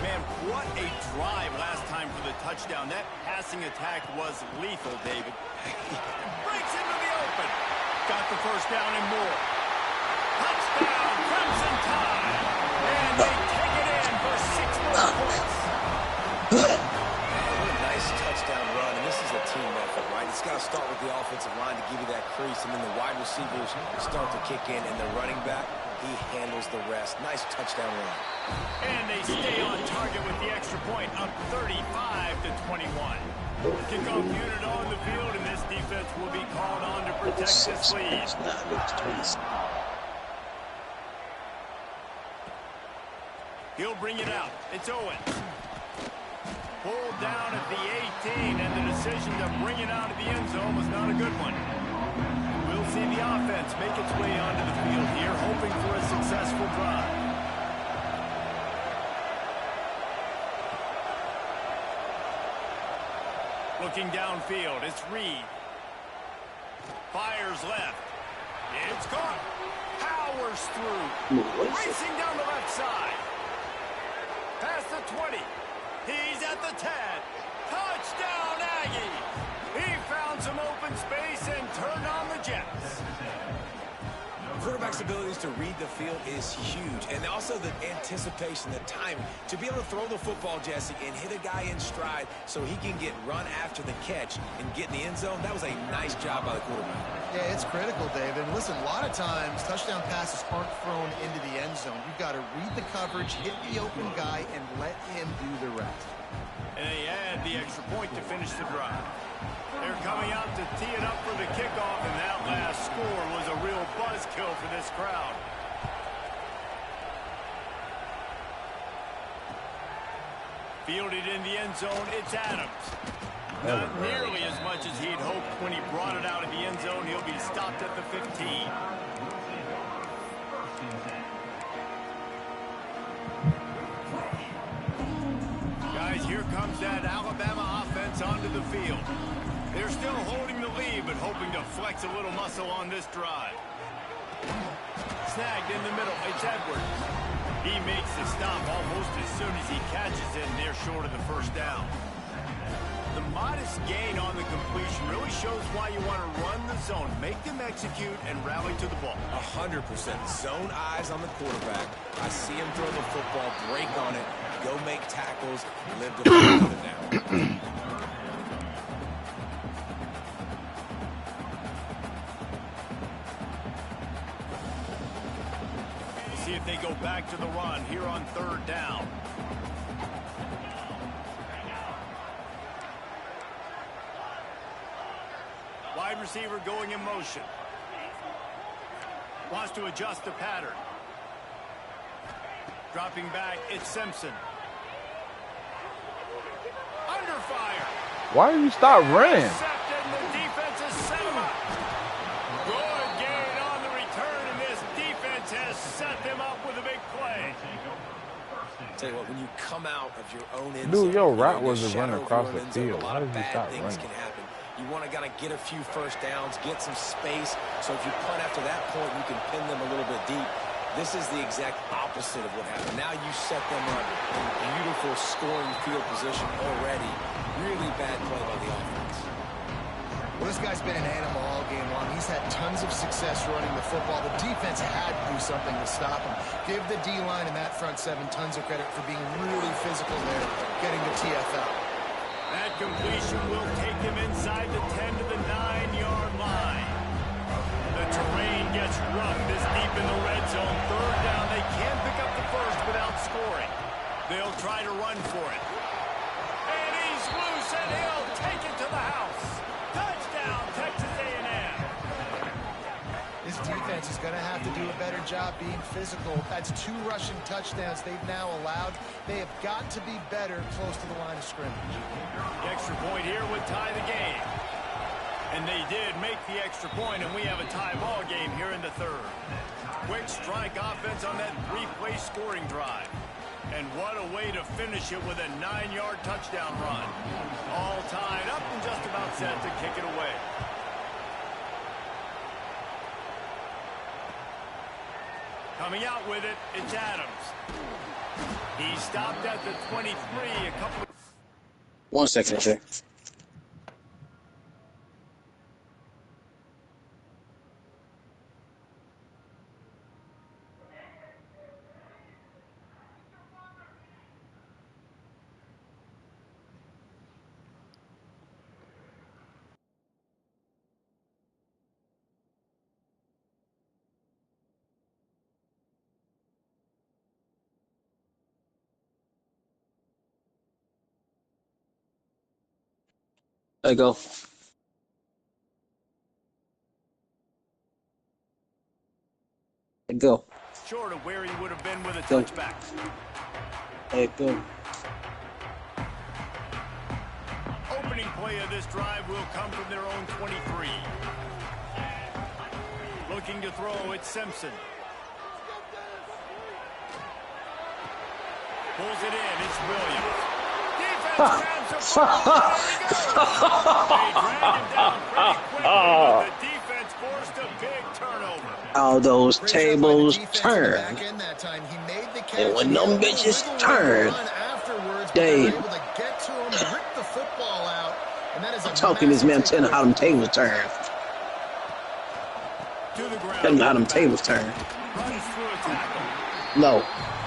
Man, what a drive last time for the touchdown. That passing attack was lethal, David. Breaks into the open. Got the first down and more. Touchdown, Crimson Tide. And they take it in for 6 more points. What a nice touchdown run, and this is a team effort, right? It's got to start with the offensive line to give you that crease, and then the wide receivers start to kick in, and the running back He handles the rest. Nice touchdown run. And they stay on target with the extra point, up 35-21. Kickoff unit on the field, and this defense will be called on to protect this lead. He'll bring it out. It's Owens. Pulled down at the 18, and the decision to bring it out of the end zone was not a good one. We'll see the offense make its way onto the field here, hoping for a successful drive. Looking downfield, it's Reed. Fires left. It's caught. Powers through. Racing down the left side. Past the 20. He's at the 10. Touchdown, Aggies. He found some open space and turned on the Jets. Quarterback's abilities to read the field is huge, and also the anticipation, the timing. To be able to throw the football, Jesse, and hit a guy in stride so he can get run after the catch and get in the end zone, that was a nice job by the quarterback. Yeah, it's critical, David. And listen, a lot of times, touchdown passes aren't thrown into the end zone. You've got to read the coverage, hit the open guy, and let him do the rest. And they add the extra point to finish the drive. They're coming out to tee it up for the kickoff, and that last score was a real buzzkill for this crowd. Fielded in the end zone, it's Adams. Not nearly as much as he'd hoped when he brought it out of the end zone. He'll be stopped at the 15. Guys, here comes that Alabama offense onto the field. They're still holding the lead, but hoping to flex a little muscle on this drive. Snagged in the middle, it's Edwards. He makes the stop almost as soon as he catches it, and they're short of the first down. The modest gain on the completion really shows why you want to run the zone, make them execute, and rally to the ball. 100%. Zone eyes on the quarterback. I see him throw the football, break on it, go make tackles, live to fight another down. See if they go back to the run here on third down. Wide receiver going in motion. Wants to adjust the pattern. Dropping back, it's Simpson. Under fire. Why do you stop running? Intercepted, and the defense has set him up. Good gain on the return, and this defense has set them up with a big play. Tell you what, when you come out of your own end Dude, zone, your you're route in the was to run shadow of across your the own end zone, field. a Why lot did of you bad stop things running? can happen. You want to get a few first downs, get some space, so if you punt after that point, you can pin them a little bit deep. This is the exact opposite of what happened. Now you set them up in beautiful scoring field position already. Really bad play by the offense. Well, this guy's been an animal all game long. He's had tons of success running the football. The defense had to do something to stop him. Give the D-line and that front seven tons of credit for being really physical there, getting the TFL. That completion will take him inside the 10 to the 9-yard line. The terrain gets rough this deep in the red zone. Third down, they can't pick up the first without scoring. They'll try to run for it. And he's loose, and he'll take it to the house. Touchdown, Texas A&M. This defense is going to have to do a better job being physical. That's 2 rushing touchdowns they've now allowed. They have got to be better close to the line of scrimmage. The extra point here would tie the game. And they did make the extra point, and we have a tie ball game here in the third. Quick strike offense on that 3-play scoring drive. And what a way to finish it with a 9-yard touchdown run. All tied up and just about set to kick it away. Coming out with it, it's Adams. He stopped at the 23 a couple of... 1 second, sir. There you go. There you go. Short of where he would have been with a touchback. There you go. Opening play of this drive will come from their own 23. Looking to throw, it's Simpson. Pulls it in, it's Williams. Defense grabs him forward, they drag him down pretty quickly, but the defense forced a big turnover. All those tables turn. And when them bitches turn, they... I'm talking this man, telling how them tables turn. Tell me how them tables turn. No.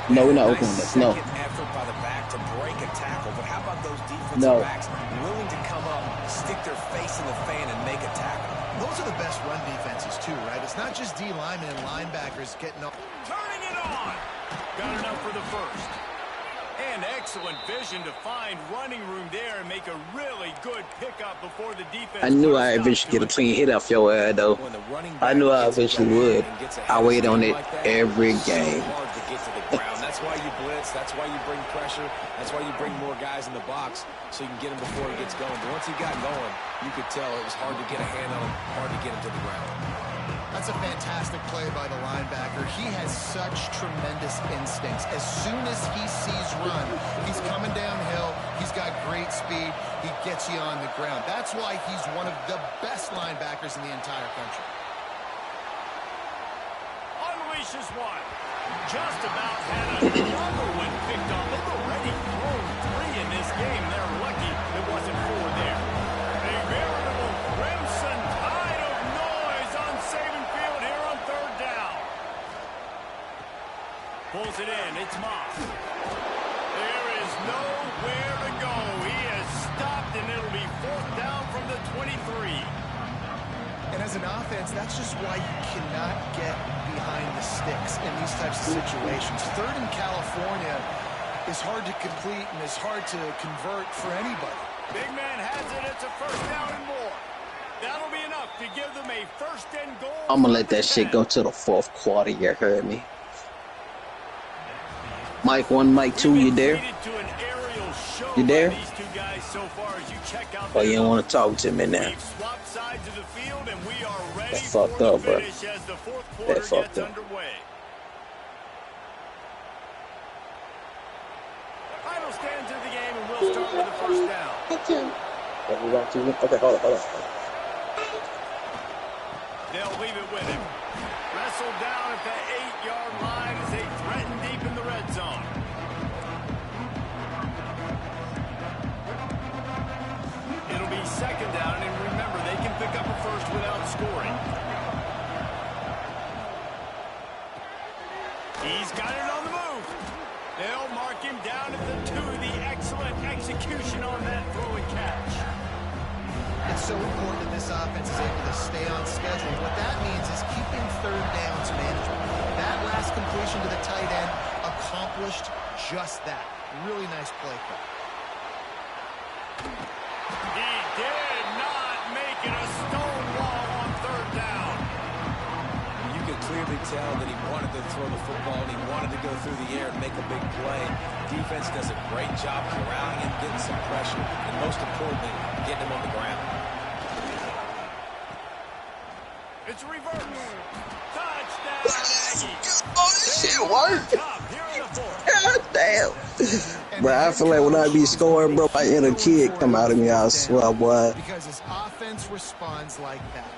No, we're not opening this. No. Effort by the back to break a tackle, but how about those defensive No. backs willing to come up, stick their face in the fan, and make a tackle? Those are the best run defenses too, right? It's not just D linemen and linebackers getting up. Turning it on. Got enough for the first. And excellent vision to find running room there and make a really good pickup before the defense. I knew I eventually get a clean hit off your ass, though. I knew I eventually would. I wait on it every game. That's why you blitz. That's why you bring pressure. That's why you bring more guys in the box so you can get him before he gets going. But once he got going, you could tell it was hard to get a hand on him, hard to get him to the ground. That's a fantastic play by the linebacker. He has such tremendous instincts. As soon as he sees run, he's coming downhill. He's got great speed. He gets you on the ground. That's why he's one of the best linebackers in the entire country. Unleashes one. Just about had another one picked up. They've already thrown 3 in this game. They're lucky it wasn't 4 there. A veritable crimson tide of noise on Saban Field here on 3rd down. Pulls it in. It's Moss. There is nowhere to go. He is stopped, and it'll be 4th down from the 23. And as an offense, that's just why you cannot get behind the sticks in these types of situations. 3rd in California is hard to complete and is hard to convert for anybody. Big man has it. It's a 1st down and more. That'll be enough to give them a 1st and goal. I'm going to let that shit go to the 4th quarter. You heard me? Mike 1, Mike 2, you there? You there? Oh, you don't want to talk to me now. That fucked up, bro. That fucked up. Final stands of the game, and we'll start with the 1st down. Okay, hold on. They'll leave it with him. Wrestled down at the 8-yard line as they threaten deep in the red zone. It'll be 2nd down, and remember, they can pick up a 1st without scoring. He's got it on the move. They'll mark him down at the 2. The excellent execution on that throw and catch. It's so important that this offense is able to stay on schedule. What that means is keeping 3rd downs manageable. That last completion to the tight end accomplished just that. Really nice play call. He did not make it a stone wall on 3rd down. You could clearly tell that he wanted to throw the football and he wanted to go through the air and make a big play. Defense does a great job corralling him, getting some pressure, and most importantly, getting him on the ground. It's a reverse. Touchdown, Aggies. Oh, this shit worked. God damn. Bro, I feel like when I be scoring, bro, my inner kid come out of me, I swear, boy. Because his offense responds like that.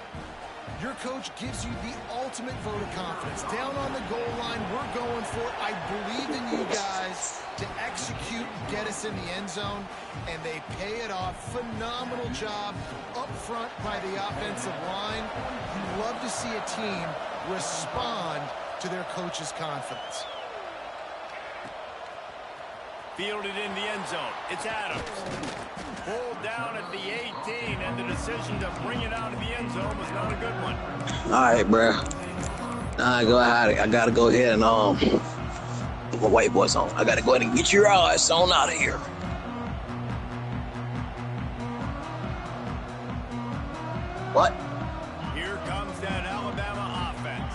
Your coach gives you the ultimate vote of confidence. Down on the goal line, we're going for it. I believe in you guys to execute, get us in the end zone, and they pay it off. Phenomenal job up front by the offensive line. You love to see a team respond to their coach's confidence. Fielded in the end zone. It's Adams. Pulled down at the 18, and the decision to bring it out of the end zone was not a good one. All right, bro. I gotta go ahead and put my white boys on. I gotta go ahead and get your ass on out of here. What? Here comes that Alabama offense.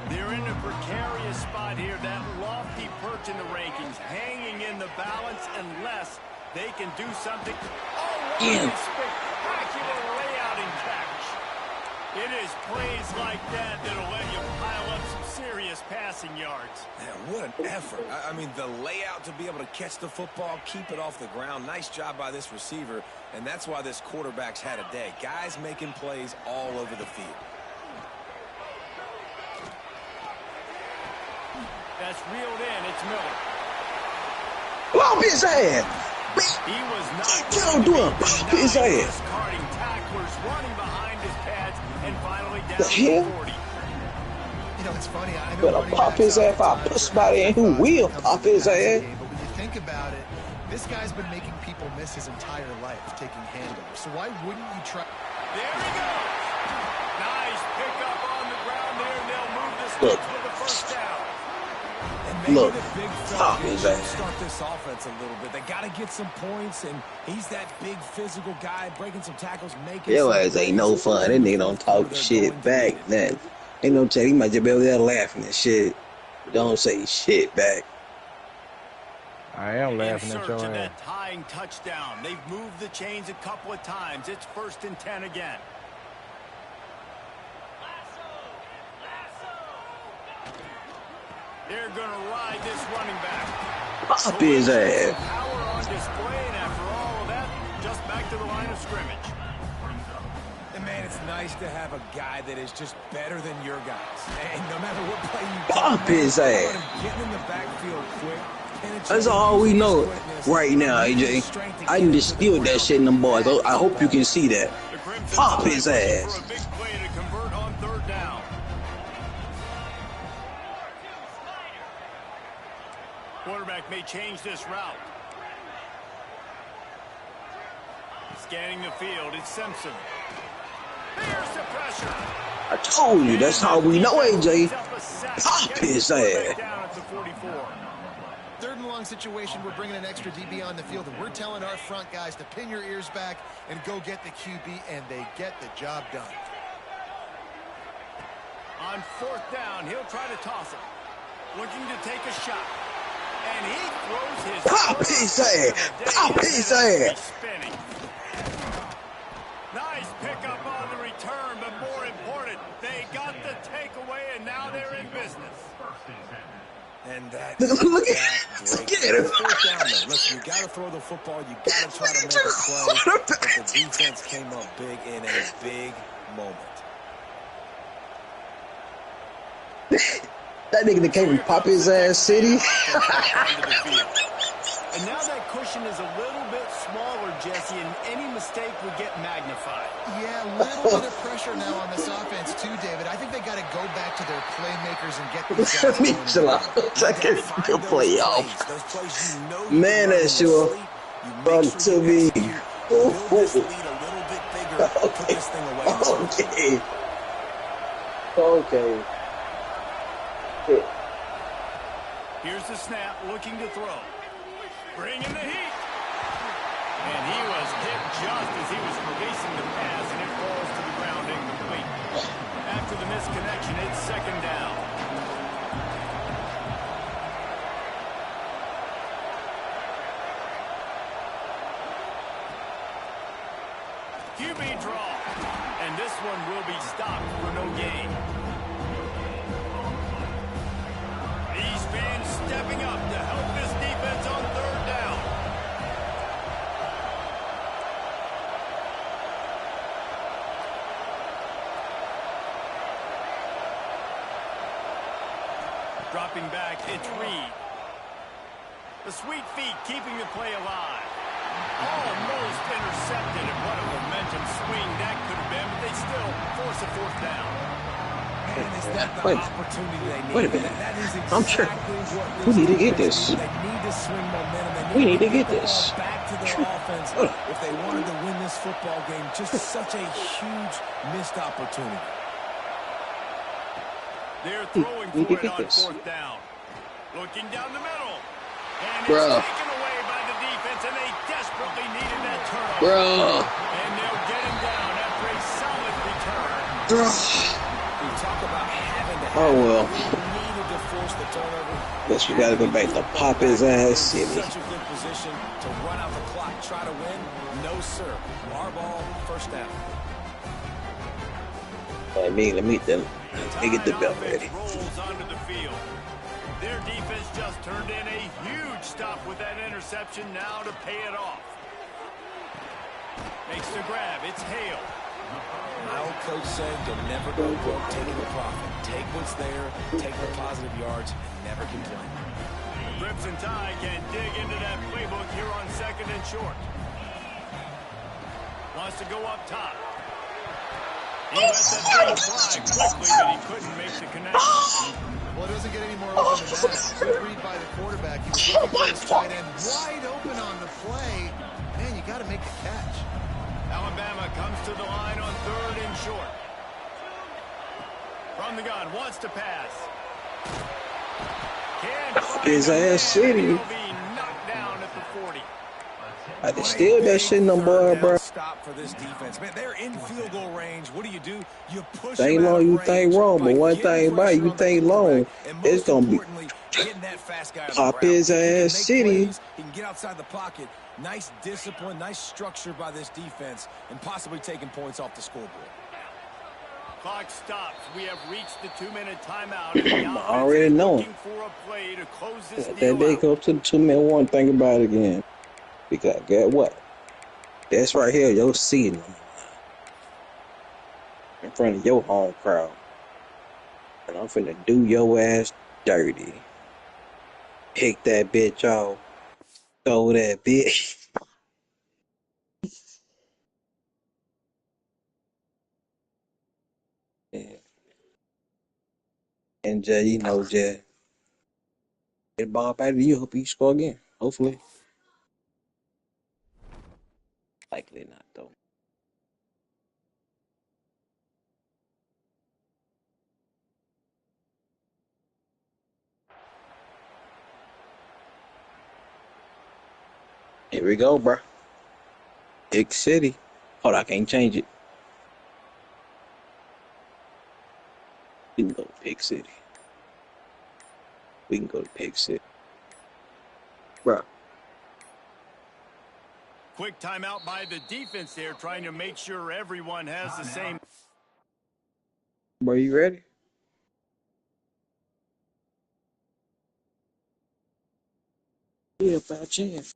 They're in a precarious spot here, that lofty perch in the rankings, hanging in the balance unless they can do something. Oh, what a spectacular layout and catch. It is plays like that that'll let you pile up some serious passing yards. Man, what an effort. I mean, the layout to be able to catch the football, keep it off the ground. Nice job by this receiver, and that's why this quarterback's had a day. Guys making plays all over the field. That's reeled in. It's Miller. Bump his ass. He was not Don't do it. Bump his ass. discarding tacklers, running behind his pads, and finally down The hell? to 40. You know, it's funny. I know Better running pop backs his ass. I'll oftentimes put somebody in who will pop his ass. But when you think about it, this guy's been making people miss his entire life taking handovers. So why wouldn't you try? There he goes. Nice pickup on the ground there. They'll move this Look. for the first down. And maybe Look, the big pop fella his should ass. start this offense a little bit. They got to get some points, and he's that big physical guy breaking some tackles, making Your some ass ain't no plays. fun. That nigga don't talk They're shit going to back. need it. Nothing. Ain't no tell. He might just be over there laughing and shit. Don't say shit back. I am In laughing at search your of ass. that tying touchdown. They've moved the chains a couple of times. It's 1st and 10 again. They're going to ride this running back. Pop his ass. Power on display, and after all of that, just back to the line of scrimmage. And man, it's nice to have a guy that is just better than your guys. And no matter what play you Pop call, his man, ass. getting in the backfield quick. And it's That's just all we know quickness, right now, AJ. I done distilled that shit in them boys. I hope you can see that. The Crimson Pop Tide his looking ass. for a big play to convert on 3rd down. Quarterback may change this route. Scanning the field, it's Simpson. There's the pressure. I told you, that's how we know, AJ. Pop his ass. Down at the 44. 3rd and long situation, we're bringing an extra DB on the field, and we're telling our front guys to pin your ears back and go get the QB, and they get the job done. On 4th down, he'll try to toss it. Looking to take a shot. And he throws his... Pop his ass. Pop his ass. Spinning. Nice pickup on the return, but more important, they got the takeaway, and now they're in business. And that Look at great. get him. 4th down, though. Listen, you got to throw the football. You got to try to make a play. But the defense came up big in a big moment. That nigga that came from Pop his ass city. And now that cushion is a little bit smaller, Jesse, and any mistake would get magnified. Yeah, a little bit of pressure now on this offense too, David. I think they got to go back to their playmakers and get these guys Me going. chill out. I can Find those play plays, off. those plays you know you Man, can that run sure in your sleep. You brought make it sure to you me. execute. Build this lead a little bit bigger. Put this thing away. in the first Okay. Okay. Shit. Here's the snap, looking to throw. Bringing the heat. And he was hit just as he was releasing the pass, and it falls to the ground incomplete. After the misconnection, it's 2nd down. QB draw. And this one will be stopped for no gain. These fans stepping up to help this defense on 3rd down. Dropping back, it's Reed. The sweet feet keeping the play alive. Almost intercepted, and what a momentum swing that could have been, but they still force a 4th down. Man, is that the Wait. opportunity they need? Wait a minute. That is I'm sure. exactly what We need to get defense this. needs. They need to swing momentum. They We need to get the this. ball back to their offense if they wanted to win this football game. Just such a huge missed opportunity. They're throwing We for need it to on get this. 4th down. Looking down the middle. And Bruh. it's taken away by the defense, and they desperately needed that turnover. Bro. And they'll get him down after a solid Oh well. Guess we gotta go back to pop his ass city. Such a good position to run out the clock, try to win. No sir. Our ball, first down. Let me get the belt ready. Their defense just turned in a huge stop with that interception now to pay it off. Makes the grab. It's Hale. My old coach said you'll never go broke taking the profit. Take what's there, take the positive yards, and never complain. Grips and Ty can dig into that playbook here on 2nd and short. Wants to go up top. He let that thing fly quickly, but he couldn't make the connection. Well, it doesn't get any more open than that. Good read by the quarterback. He was looking for his tight end wide open on the play. Man, you got to make the catch. Alabama comes to the line on 3rd and short. From the gun, wants to pass. His ass city. He'll be knocked down at the 40. I can steal that shit no more, bro. Stop for this defense. Man, they're in field goal range. What do? You push Think long, you think wrong, but one thing about it, you think long, it's gonna be pop his ass city. He can get outside the pocket. Nice discipline, nice structure by this defense, and possibly taking points off the scoreboard. Clock stops. We have reached the 2-minute timeout. I already know. For a play to close this That day go to the 2-minute warning. Think about it again. Because get what? That's right here, your seat in front of your home crowd, and I'm finna do your ass dirty. Pick that bitch off. Throw that bitch. Yeah. And Jay, you know, Jay, get the ball back to you. Hope you score again. Hopefully. Likely not, though. Here we go, bro. Big city. Hold on, I can't change it. We can go to Big City. We can go to Big City. Bro. Quick timeout by the defense there, trying to make sure everyone has the same. Bro, you ready? Yeah, by chance.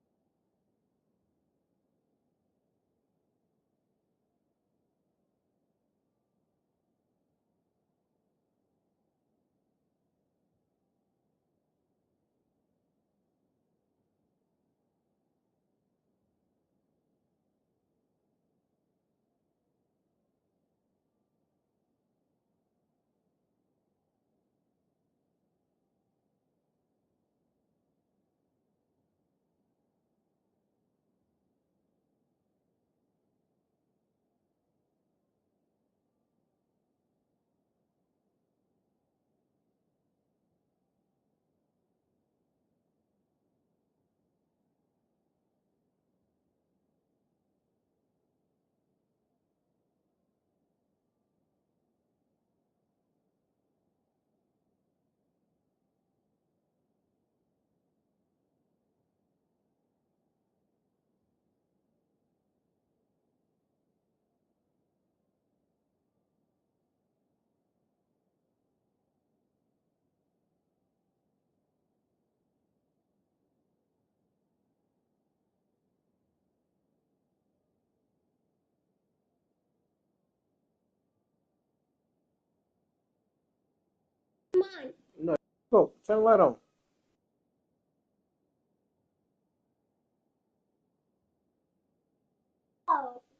No, go. Turn the light on.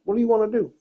What do you want to do?